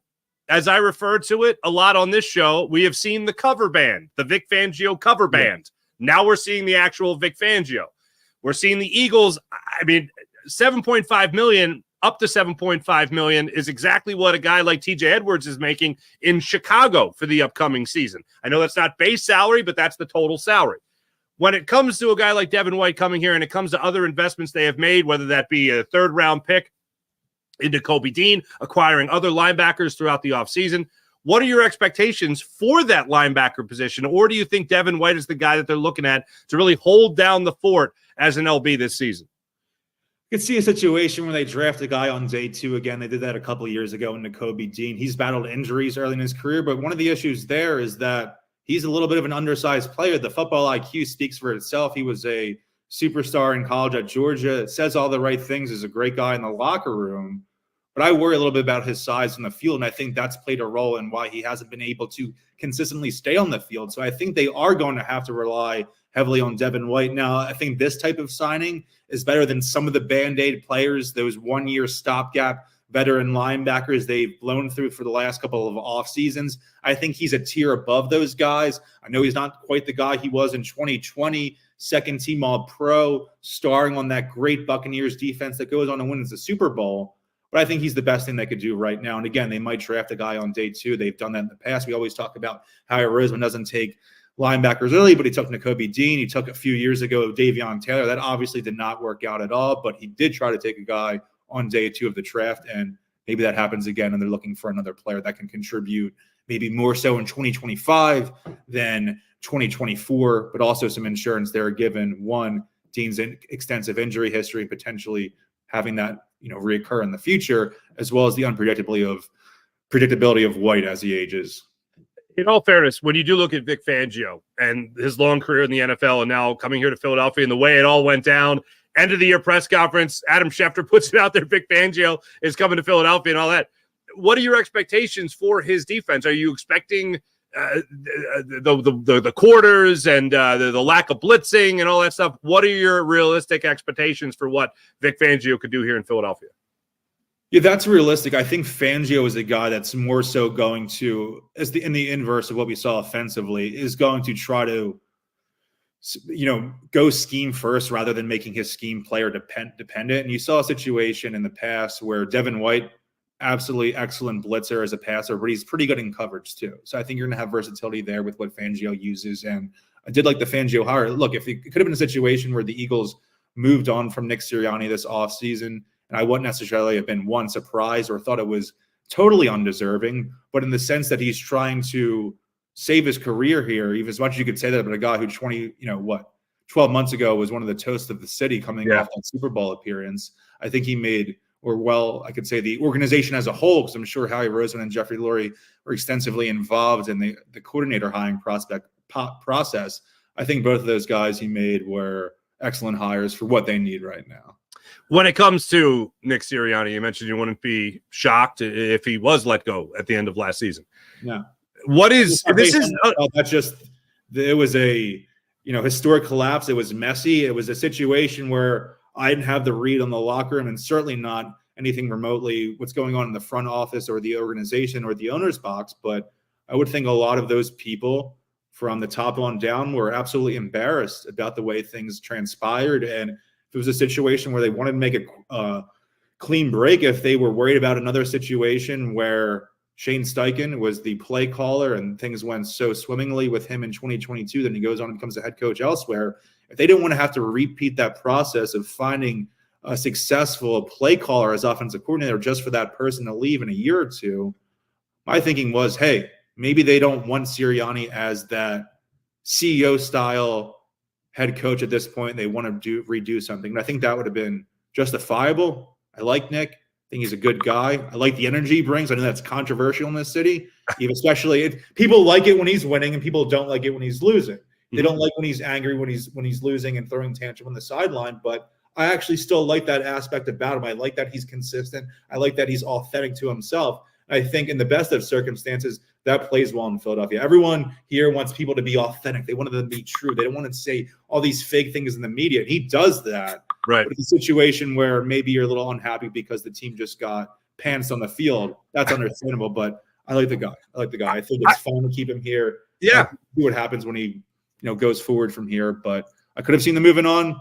as I referred to it a lot on this show, we have seen the cover band, the Vic Fangio cover band. Now we're seeing the actual Vic Fangio. We're seeing the Eagles. I mean, $7.5 million up to $7.5 million is exactly what a guy like TJ Edwards is making in Chicago for the upcoming season. I know that's not base salary, but that's the total salary. When it comes to a guy like Devin White coming here and it comes to other investments they have made, whether that be a third-round pick into Kobe Dean, acquiring other linebackers throughout the offseason, what are your expectations for that linebacker position? Or do you think Devin White is the guy that they're looking at to really hold down the fort as an LB this season? You could see a situation where they draft a guy on day 2 again. They did that a couple of years ago into Kobe Dean. He's battled injuries early in his career, but one of the issues there is that he's a little bit of an undersized player. The football IQ speaks for itself. He was a superstar in college at Georgia. Says all the right things, is a great guy in the locker room. But I worry a little bit about his size in the field, and I think that's played a role in why he hasn't been able to consistently stay on the field. So I think they are going to have to rely heavily on Devin White. Now, I think this type of signing is better than some of the Band-Aid players, those one-year stopgap veteran linebackers they've blown through for the last couple of off seasons. I think he's a tier above those guys. I know he's not quite the guy he was in 2020, second-team All-Pro, starring on that great Buccaneers defense that goes on to win the Super Bowl. But I think he's the best thing they could do right now. And again, they might draft a guy on day 2. They've done that in the past. We always talk about how Roseman doesn't take linebackers early, but he took Nakobe Dean. He took a few years ago Davion Taylor. That obviously did not work out at all, but he did try to take a guy on day 2 of the draft, and maybe that happens again, and they're looking for another player that can contribute maybe more so in 2025 than 2024, but also some insurance there given, one, Dean's extensive injury history and potentially having that reoccur in the future, as well as the predictability of White as he ages. In all fairness, when you do look at Vic Fangio and his long career in the NFL and now coming here to Philadelphia and the way it all went down, end of the year press conference, Adam Schefter puts it out there, Vic Fangio is coming to Philadelphia and all that. What are your expectations for his defense? Are you expecting the quarters and the lack of blitzing and all that stuff? What are your realistic expectations for what Vic Fangio could do here in Philadelphia? Yeah, that's realistic. I think Fangio is a guy that's more so going to, in the inverse of what we saw offensively, is going to try to, go scheme first rather than making his scheme player dependent. And you saw a situation in the past where Devin White, absolutely excellent blitzer as a passer, but he's pretty good in coverage too. So I think you're going to have versatility there with what Fangio uses. And I did like the Fangio hire. Look, if it could have been a situation where the Eagles moved on from Nick Sirianni this offseason, and I wouldn't necessarily have been surprised or thought it was totally undeserving, but in the sense that he's trying to save his career here, even as much as you could say that about a guy who 12 months ago was one of the toasts of the city coming off that Super Bowl appearance. I think he made, I could say the organization as a whole, because I'm sure Howie Roseman and Jeffrey Lurie were extensively involved in the coordinator hiring process. I think both of those guys he made were excellent hires for what they need right now. When it comes to Nick Sirianni, you mentioned you wouldn't be shocked if he was let go at the end of last season. Yeah. It was a historic collapse. It was messy. It was a situation where I didn't have the read on the locker room, and certainly not anything remotely what's going on in the front office or the organization or the owner's box. But I would think a lot of those people from the top on down were absolutely embarrassed about the way things transpired. And if it was a situation where they wanted to make a clean break, if they were worried about another situation where Shane Steichen was the play caller and things went so swimmingly with him in 2022, then he goes on and becomes a head coach elsewhere. If they didn't want to have to repeat that process of finding a successful play caller as offensive coordinator just for that person to leave in a year or two, my thinking was, hey, maybe they don't want Sirianni as that CEO style head coach at this point. They want to redo something. And I think that would have been justifiable. I like Nick. I think he's a good guy. I like the energy he brings. I know that's controversial in this city, even especially people like it when he's winning and people don't like it when he's losing. They don't like when he's angry, when he's losing and throwing tantrum on the sideline. But I actually still like that aspect about him. I like that he's consistent. I like that he's authentic to himself. I think in the best of circumstances, that plays well in Philadelphia. Everyone here wants people to be authentic. They want them to be true. They don't want to say all these fake things in the media. And he does that. Right. But it's a situation where maybe you're a little unhappy because the team just got pants on the field. That's understandable. But I like the guy. I think it's fun to keep him here. Yeah. See what happens when he goes forward from here. But I could have seen them moving on.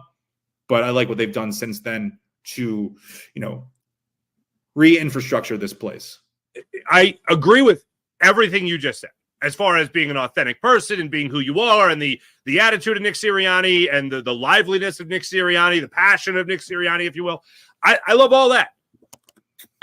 But I like what they've done since then to, re-infrastructure this place. I agree with everything you just said as far as being an authentic person and being who you are and the attitude of Nick Sirianni and the liveliness of Nick Sirianni, the passion of Nick Sirianni, if you will. I love all that.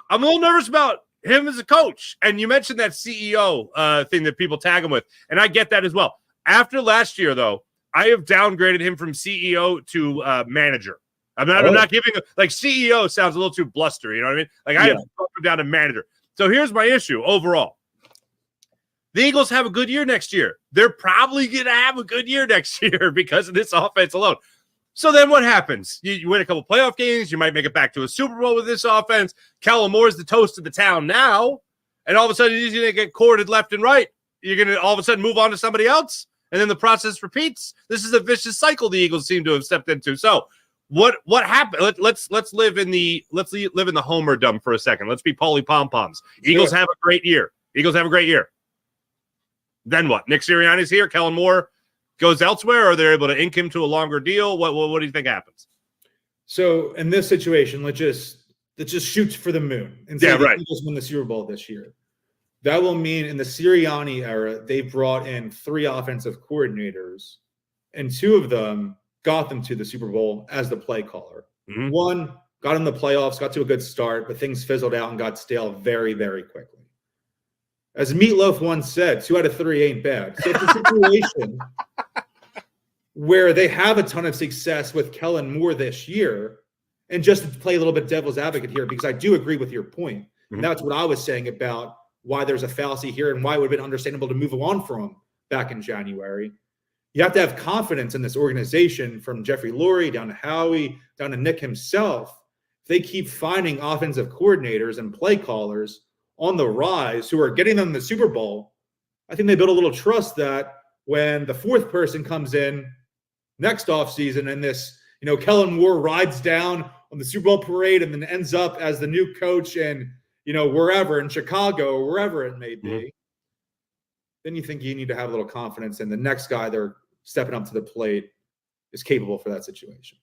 I'm a little nervous about him as a coach. And you mentioned that CEO thing that people tag him with, and I get that as well. After last year, though, I have downgraded him from CEO to manager. I'm not giving CEO sounds a little too blustery. You know what I mean? I have dropped him down to manager. So here's my issue overall. The Eagles have a good year next year. They're probably going to have a good year next year because of this offense alone. So then what happens? You win a couple playoff games. You might make it back to a Super Bowl with this offense. Kellen Moore's the toast of the town now. And all of a sudden, he's going to get courted left and right. You're going to all of a sudden move on to somebody else. And then the process repeats. This is a vicious cycle the Eagles seem to have stepped into. So what happened? Let's live in the homerdom for a second. Let's be Paulie Pom-Poms. Eagles have a great year. Then what? Nick Sirianni's here. Kellen Moore goes elsewhere, or they're able to ink him to a longer deal. What do you think happens? So in this situation, let's just shoot for the moon and say the Eagles win the Super Bowl this year. That will mean in the Sirianni era, they brought in 3 offensive coordinators, and 2 of them got them to the Super Bowl as the play caller. Mm-hmm. One got in the playoffs, got to a good start, but things fizzled out and got stale very, very quickly. As Meatloaf once said, 2 out of 3 ain't bad. So it's a situation where they have a ton of success with Kellen Moore this year. And just to play a little bit devil's advocate here, because I do agree with your point. Mm-hmm. And that's what I was saying about why there's a fallacy here and why it would have been understandable to move on from him back in January. You have to have confidence in this organization, from Jeffrey Lurie down to Howie, down to Nick himself. If they keep finding offensive coordinators and play callers on the rise who are getting them the Super Bowl, I think they build a little trust that when the 4th person comes in next offseason and this, Kellen Moore rides down on the Super Bowl parade and then ends up as the new coach and, wherever in Chicago or wherever it may be, then you think you need to have a little confidence in the next guy they're stepping up to the plate is capable for that situation.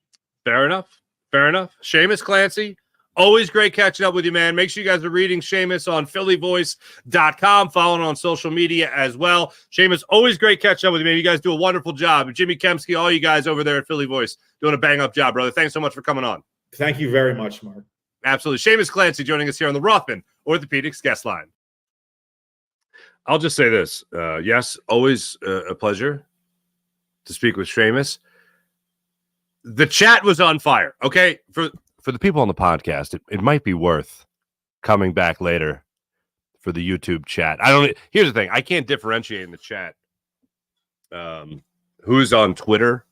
Fair enough. Shamus Clancy, always great catching up with you, man. Make sure you guys are reading Shamus on phillyvoice.com, following on social media as well. Shamus, always great catching up with you, man. You guys do a wonderful job. Jimmy Kemsky, all you guys over there at Philly Voice doing a bang-up job, brother. Thanks so much for coming on. Thank you very much, Mark. Absolutely. Shamus Clancy joining us here on the Rothman Orthopedics guest line. I'll just say this. Yes, always a pleasure to speak with Shamus. The chat was on fire. Okay, for the people on the podcast, it might be worth coming back later for the YouTube chat. Here's the thing. I can't differentiate in the chat who's on Twitter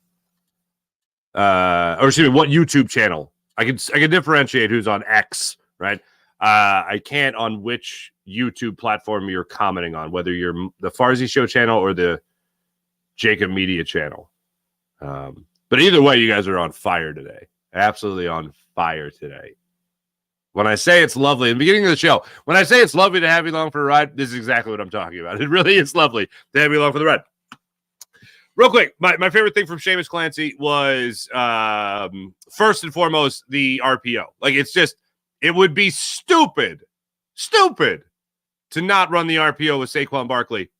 or excuse me, what YouTube channel. I can differentiate who's on X, right? I can't on which YouTube platform you're commenting on, whether you're the Farzy Show channel or the Jacob Media channel. But either way, you guys are on fire today. Absolutely on fire today. When I say it's lovely, in the beginning of the show, when I say it's lovely to have you along for a ride, this is exactly what I'm talking about. It really is lovely to have you along for the ride. Real quick, my favorite thing from Shamus Clancy was, first and foremost, the RPO. It would be stupid to not run the RPO with Saquon Barkley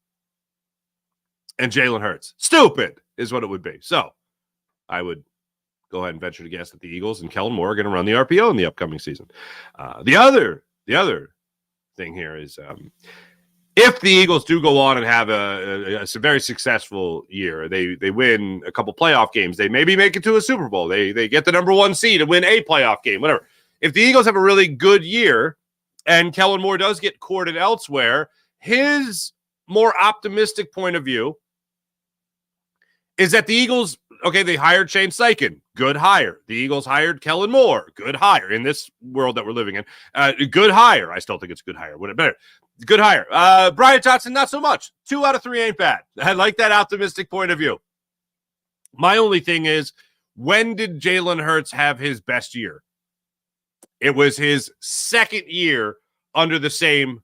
and Jalen Hurts. Stupid is what it would be. So I would go ahead and venture to guess that the Eagles and Kellen Moore are going to run the RPO in the upcoming season. The other thing here is if the Eagles do go on and have a very successful year, they win a couple playoff games, they maybe make it to a Super Bowl, they get the number 1 seed and win a playoff game, whatever. If the Eagles have a really good year and Kellen Moore does get courted elsewhere, his more optimistic point of view is that the Eagles, okay, they hired Shane Steichen, good hire. The Eagles hired Kellen Moore, good hire in this world that we're living in. Good hire. I still think it's a good hire. Would it better? Good hire. Brian Johnson, not so much. 2 out of 3 ain't bad. I like that optimistic point of view. My only thing is, when did Jalen Hurts have his best year? It was his second year under the same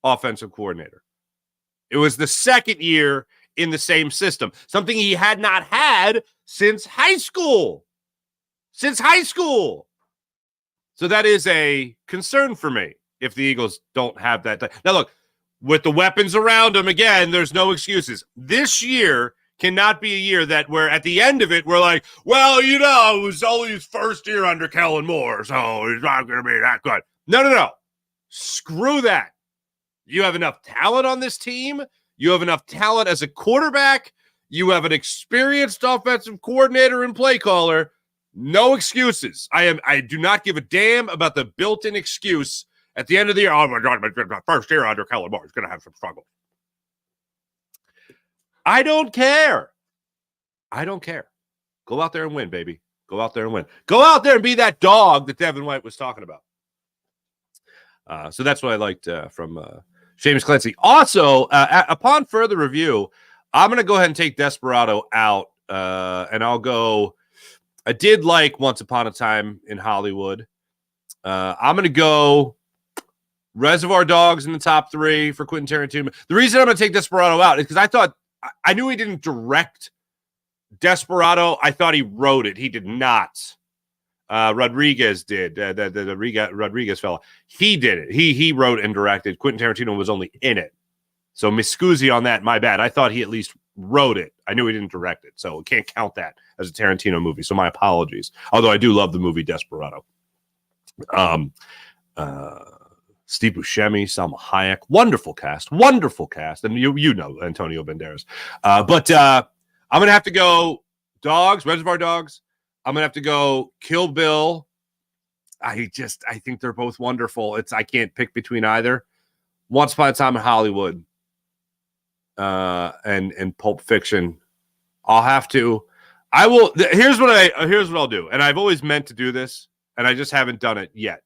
offensive coordinator. It was the second year in the same system, something he had not had since high school. So that is a concern for me if the Eagles don't have that. Now, look, with the weapons around them, again, there's no excuses. This year cannot be a year that where at the end of it, we're like, well, it was only his first year under Kellen Moore, so he's not going to be that good. No. Screw that. You have enough talent on this team. You have enough talent as a quarterback. You have an experienced offensive coordinator and play caller. No excuses. I do not give a damn about the built-in excuse at the end of the year. Oh my God, my first year under Kellen Moore is going to have some struggle. I don't care. Go out there and win, baby. Go out there and win. Go out there and be that dog that Devin White was talking about. So that's what I liked from Shamus Clancy. Also, upon further review, I'm going to go ahead and take Desperado out, and I'll go. I did like Once Upon a Time in Hollywood. I'm going to go Reservoir Dogs in the top 3 for Quentin Tarantino. The reason I'm going to take Desperado out is because I knew he didn't direct Desperado. I thought he wrote it. He did not. Rodriguez did. The Rodriguez fella. He did it. He wrote and directed. Quentin Tarantino was only in it. So miscusi on that. My bad. I thought he at least wrote it. I knew he didn't direct it. So can't count that as a Tarantino movie. So my apologies. Although I do love the movie Desperado. Steve Buscemi, Salma Hayek. Wonderful cast. And you know Antonio Banderas. But I'm going to have to go Dogs, Reservoir Dogs. I'm going to have to go Kill Bill. I think they're both wonderful. I can't pick between either. Once Upon a Time in Hollywood and Pulp Fiction. Here's what I'll do. And I've always meant to do this, and I just haven't done it yet.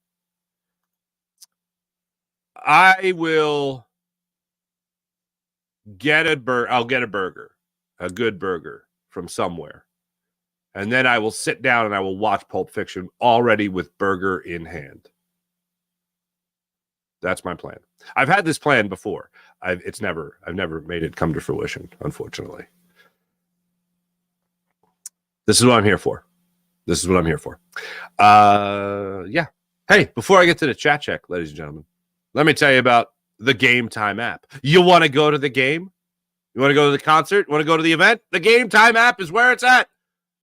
I will get I'll get a burger, a good burger from somewhere. And then I will sit down and I will watch Pulp Fiction already with burger in hand. That's my plan. I've had this plan before. I've never made it come to fruition, unfortunately. This is what I'm here for. Yeah. Hey, before I get to the chat check, ladies and gentlemen, let me tell you about the Game Time app. You want to go to the game? You want to go to the concert? You want to go to the event? The Game Time app is where it's at.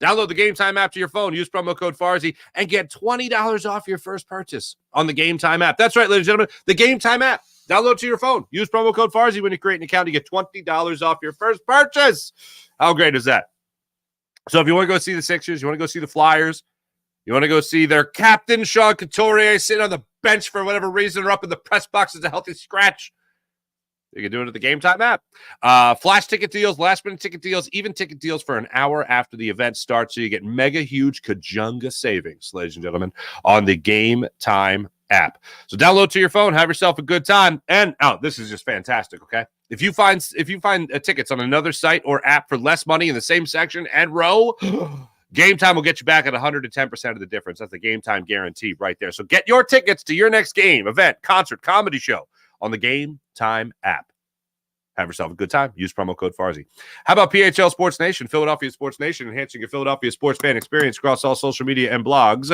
Download the Game Time app to your phone. Use promo code Farzy and get $20 off your first purchase on the Game Time app. That's right, ladies and gentlemen. The Game Time app. Download to your phone. Use promo code Farzy when you create an account. You get $20 off your first purchase. How great is that? So if you want to go see the Sixers, you want to go see the Flyers, you want to go see their captain, Sean Couturier, sitting on the bench for whatever reason or up in the press box as a healthy scratch, you can do it at the Game Time app. Flash ticket deals, last-minute ticket deals, even ticket deals for an hour after the event starts. So you get mega huge Kajunga savings, ladies and gentlemen, on the Game Time app. So download to your phone, have yourself a good time. And this is just fantastic, okay? If you find tickets on another site or app for less money in the same section and row, Game Time will get you back at 110% of the difference. That's the Game Time guarantee right there. So get your tickets to your next game, event, concert, comedy show on the Game Time app. Have yourself a good time. Use promo code Farzy. How about PHL Sports Nation, Philadelphia Sports Nation, enhancing your Philadelphia sports fan experience across all social media and blogs.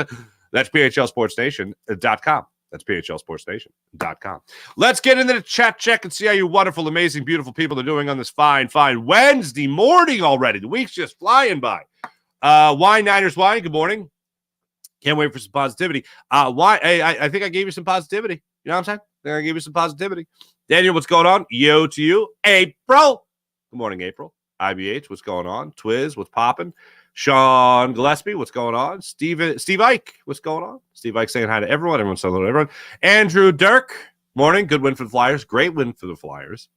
That's PHLSportsNation.com. That's PHLSportsNation.com. Let's get into the chat check and see how you wonderful, amazing, beautiful people are doing on this fine Wednesday morning already. The week's just flying by. Wine Niners Wine, good morning. Can't wait for some positivity. I think I gave you some positivity. You know what I'm saying? I gave you some positivity. Daniel, what's going on? Yo to you. April. Good morning, April. IBH, what's going on? Twiz, what's popping? Sean Gillespie, what's going on? Steve Ike, what's going on? Steve Ike saying hi to everyone. Everyone's saying hello to everyone. Andrew Dirk, morning. Good win for the Flyers. Great win for the Flyers.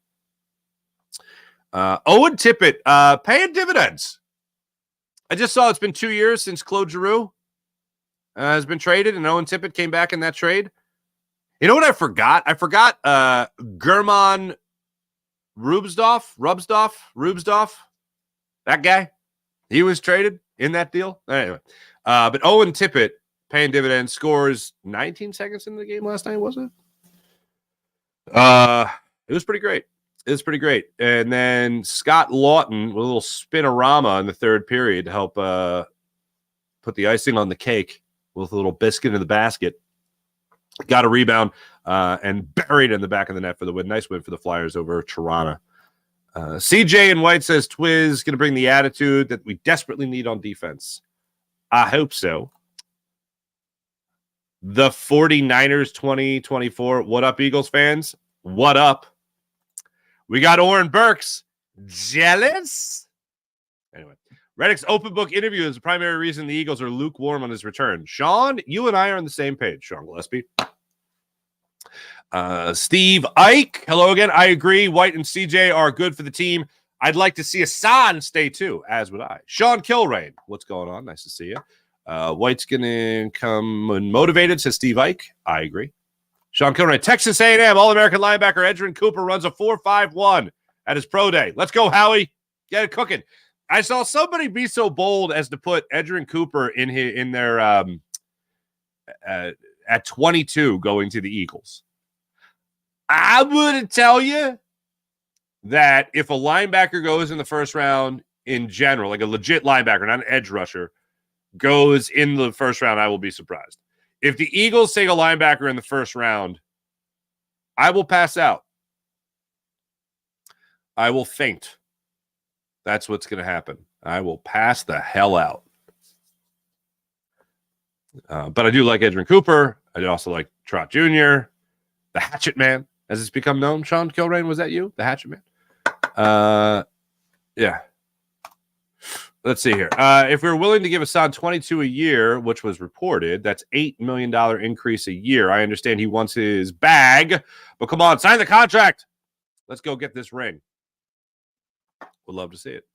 Owen Tippett, paying dividends. I just saw it's been 2 years since Claude Giroux has been traded, and Owen Tippett came back in that trade. You know what I forgot? I forgot German Rubsdorf, that guy. He was traded in that deal. Anyway, but Owen Tippett paying dividends, scores 19 seconds in the game last night, was it? It was pretty great. And then Scott Lawton with a little spinorama in the third period to help put the icing on the cake with a little biscuit in the basket. Got a rebound and buried in the back of the net for the win. Nice win for the Flyers over Toronto. CJ and White says Twiz going to bring the attitude that we desperately need on defense. I hope so. The 49ers 2024. What up, Eagles fans? What up? We got Oren Burks. Jealous? Anyway, Reddick's open book interview is the primary reason the Eagles are lukewarm on his return. Sean, you and I are on the same page, Sean Gillespie. Steve Ike, hello again. I agree. White and CJ are good for the team. I'd like to see Hassan stay too, as would I. Sean Kilrain, what's going on? Nice to see you. White's going to come motivated, says Steve Ike. I agree. Sean Kilrain, Texas A&M All-American linebacker Edgerrin Cooper runs a 4.51 at his pro day. Let's go, Howie. Get it cooking. I saw somebody be so bold as to put Edgerrin Cooper in their at 22 going to the Eagles. I would tell you that if a linebacker goes in the first round in general, like a legit linebacker, not an edge rusher, goes in the first round, I will be surprised. If the Eagles take a linebacker in the first round, I will pass out. I will faint. That's what's going to happen. I will pass the hell out. But I do like Edgerrin Cooper. I also like Trot Jr., the Hatchet Man, as it's become known. Sean Kilrain, was that you? The Hatchet Man? Yeah. Let's see here. If we're willing to give Hassan 22 a year, which was reported, that's $8 million increase a year. I understand he wants his bag, but come on, sign the contract. Let's go get this ring. Would love to see it.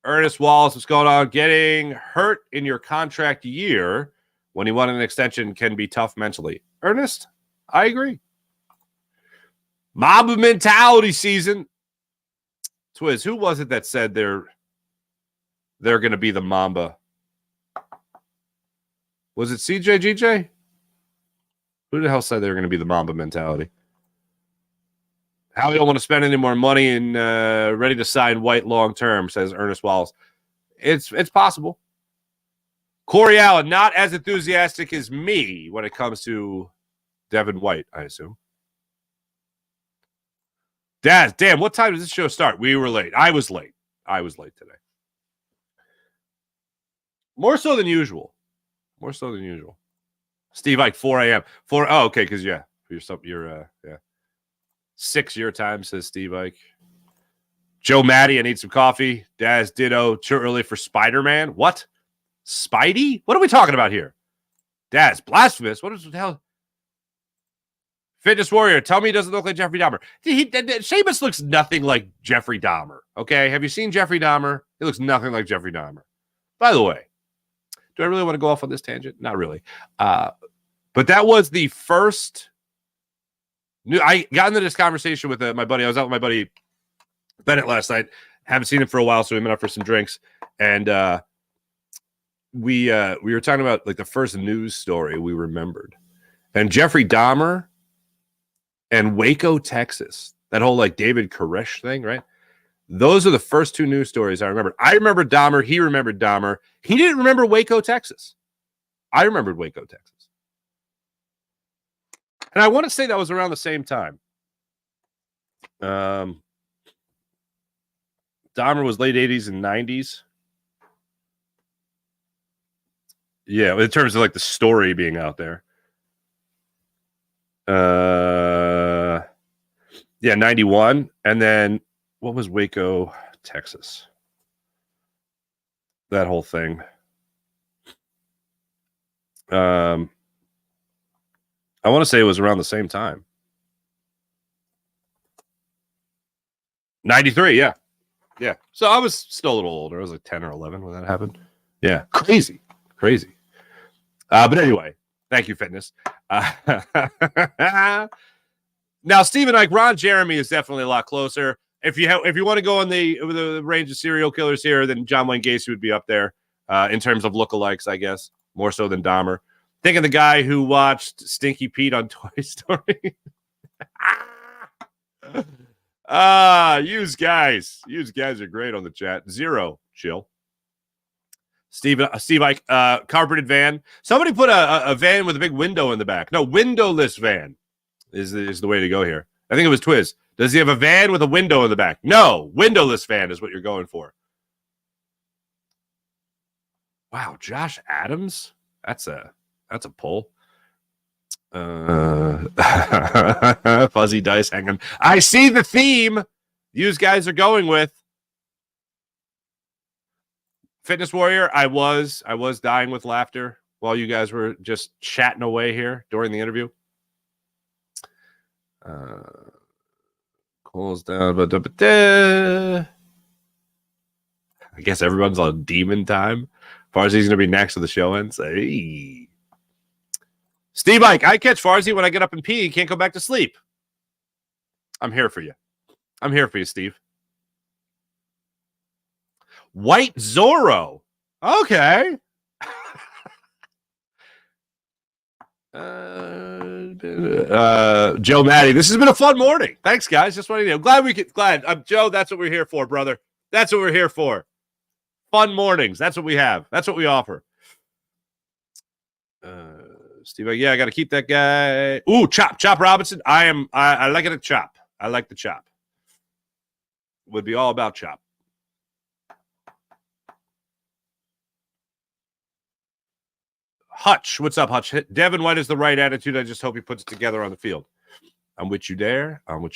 Ernest Wallace, what's going on? Getting hurt in your contract year when you want an extension can be tough mentally. Ernest, I agree. Mob mentality season. Twiz, who was it that said they're going to be the Mamba? Was it CJ GJ? Who the hell said they were going to be the Mamba mentality? How we don't want to spend any more money and ready to sign White long term, says Ernest Wallace. It's possible. Corey Allen, not as enthusiastic as me when it comes to Devin White, I assume. Dad, damn, what time does this show start? We were late. I was late today. More so than usual. Steve Ike, 4 a.m. Oh, okay, because yeah. You're 6 your time, says Steve Ike. Joe Maddie, I need some coffee. Daz ditto, too early for Spider-Man. What? Spidey? What are we talking about here? Daz, blasphemous. What is the hell? Fitness Warrior, tell me he doesn't look like Jeffrey Dahmer. Shamus looks nothing like Jeffrey Dahmer, okay? Have you seen Jeffrey Dahmer? He looks nothing like Jeffrey Dahmer. By the way, do I really want to go off on this tangent? Not really. But that was the first... I got into this conversation with my buddy. I was out with my buddy Bennett last night. Haven't seen him for a while, so we met up for some drinks. And we were talking about like the first news story we remembered. And Jeffrey Dahmer and Waco, Texas. That whole like David Koresh thing, right? Those are the first two news stories I remember. I remember Dahmer. He remembered Dahmer. He didn't remember Waco, Texas. I remembered Waco, Texas. And I want to say that was around the same time. Dahmer was late 80s and 90s. Yeah, in terms of like the story being out there. Yeah, 91. And then what was Waco, Texas? That whole thing. I want to say it was around the same time. 93, yeah. Yeah. So I was still a little older. I was like 10 or 11 when that happened. Yeah. Crazy. But anyway, thank you, fitness. Now, Stephen Ike, Ron Jeremy is definitely a lot closer. If you want to go on the range of serial killers here, then John Wayne Gacy would be up there in terms of lookalikes, I guess, more so than Dahmer. Think of the guy who watched Stinky Pete on Toy Story. Use guys are great on the chat. Zero, chill. Steve Ike, carpeted van. Somebody put a van with a big window in the back. No, windowless van is the way to go here. I think it was Twiz. Does he have a van with a window in the back? No, windowless van is what you're going for. Wow, Josh Adams? That's a pull. Fuzzy dice hanging. I see the theme you guys are going with. Fitness Warrior, I was dying with laughter while you guys were just chatting away here during the interview. Cools down. I guess everyone's on demon time. Farzi's going to be next to the show ends. Hey. Steve Ike, I catch Farzi when I get up and pee. He can't go back to sleep. I'm here for you. Steve. White Zorro. Okay. Joe Maddie, this has been a fun morning. Thanks, guys. Just wanted to glad. Joe, that's what we're here for, brother. That's what we're here for. Fun mornings. That's what we have. That's what we offer. Steve, yeah, I got to keep that guy. Ooh, Chop Robinson. I like it at Chop. I like the Chop. Would be all about Chop. Hutch, what's up, Hutch? Devin White is the right attitude. I just hope he puts it together on the field. I'm with you there. What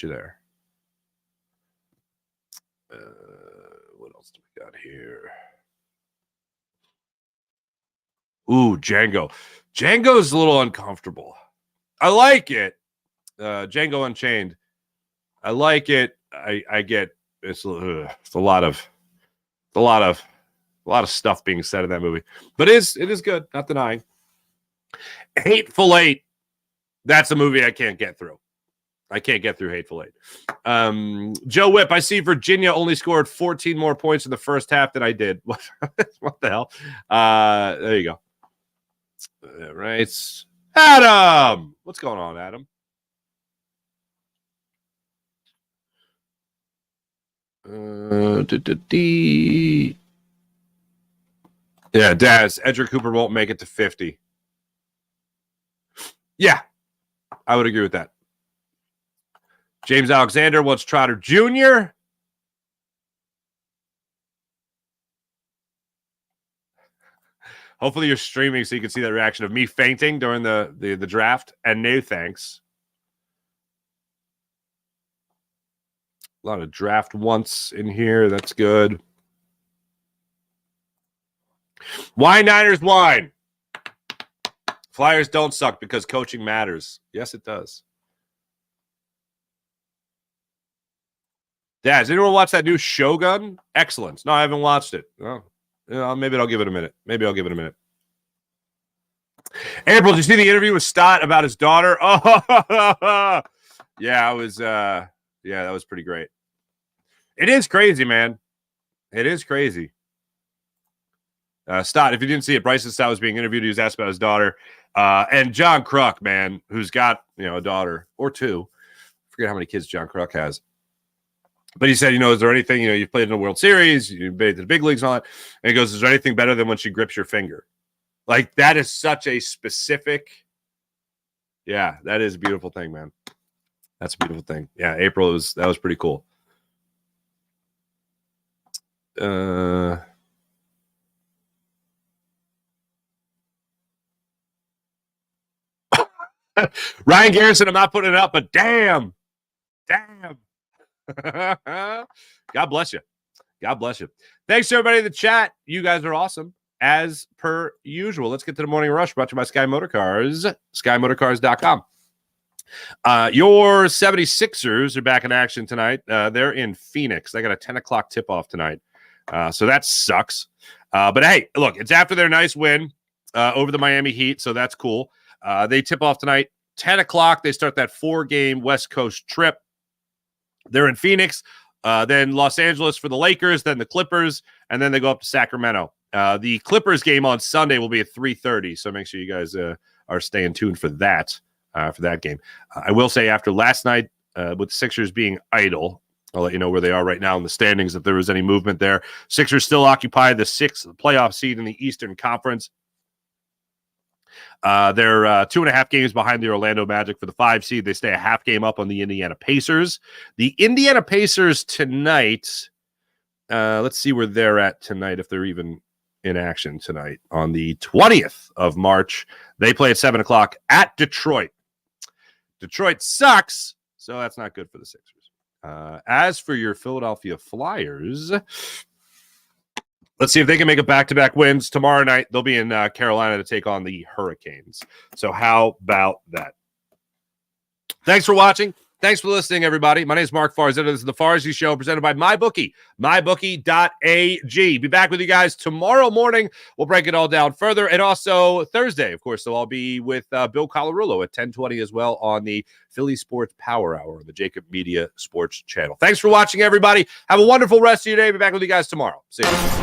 else do we got here? Ooh, Django. Django's a little uncomfortable. I like it. Django Unchained. I like it. I get it's a lot of stuff being said in that movie, but it is good. Not denying. Hateful Eight. That's a movie I can't get through. I can't get through Hateful Eight. Joe Whip, I see Virginia only scored 14 more points in the first half than I did. What the hell? There you go. All right. Adam! What's going on, Adam? Yeah, Daz. Edric Cooper won't make it to 50. Yeah, I would agree with that. James Alexander wants Trotter Jr. Hopefully you're streaming so you can see that reaction of me fainting during the draft. And no thanks. A lot of draft once in here. That's good. Wine Niners wine. Flyers don't suck because coaching matters. Yes, it does. Daz, anyone watch that new Shogun? Excellent. No, I haven't watched it. Oh, maybe I'll give it a minute. April, did you see the interview with Stott about his daughter? Oh, yeah, I was. Yeah, that was pretty great. It is crazy, man. It is crazy. Stott, if you didn't see it, Bryson Stott was being interviewed. He was asked about his daughter. And John Kruk, man, who's got, a daughter or two. I forget how many kids John Kruk has. But he said, is there anything, you've played in the World Series, you've made it to the big leagues and all that. And he goes, is there anything better than when she grips your finger? Like, that is such a specific. Yeah, that is a beautiful thing, man. That's a beautiful thing. Yeah, April, that was pretty cool. Ryan Garrison, I'm not putting it up, but damn. Damn. God bless you. God bless you. Thanks to everybody in the chat. You guys are awesome, as per usual. Let's get to the morning rush, brought to you by Sky Motorcars, skymotorcars.com. Your 76ers are back in action tonight. They're in Phoenix. They got a 10 o'clock tip-off tonight. So that sucks. But hey, look, it's after their nice win over the Miami Heat, so that's cool. They tip off tonight, 10 o'clock. They start that 4-game West Coast trip. They're in Phoenix, then Los Angeles for the Lakers, then the Clippers, and then they go up to Sacramento. The Clippers game on Sunday will be at 3:30, so make sure you guys are staying tuned for that game. I will say after last night, with the Sixers being idle, I'll let you know where they are right now in the standings, if there was any movement there. Sixers still occupy the 6th playoff seed in the Eastern Conference. They're 2.5 games behind the Orlando Magic for the 5 seed. They stay a half game up on the Indiana Pacers. The Indiana Pacers tonight, let's see where they're at tonight, if they're even in action tonight. On the 20th of March, they play at 7 o'clock at Detroit. Detroit sucks, so that's not good for the Sixers. As for your Philadelphia Flyers, let's see if they can make a back-to-back wins. Tomorrow night, they'll be in Carolina to take on the Hurricanes. So how about that? Thanks for watching. Thanks for listening, everybody. My name is Mark Farzetta. This is the Farzy Show presented by MyBookie, mybookie.ag. Be back with you guys tomorrow morning. We'll break it all down further. And also Thursday, of course, so I'll be with Bill Colarulo at 10:20 as well on the Philly Sports Power Hour on the Jacob Media Sports Channel. Thanks for watching, everybody. Have a wonderful rest of your day. Be back with you guys tomorrow. See you.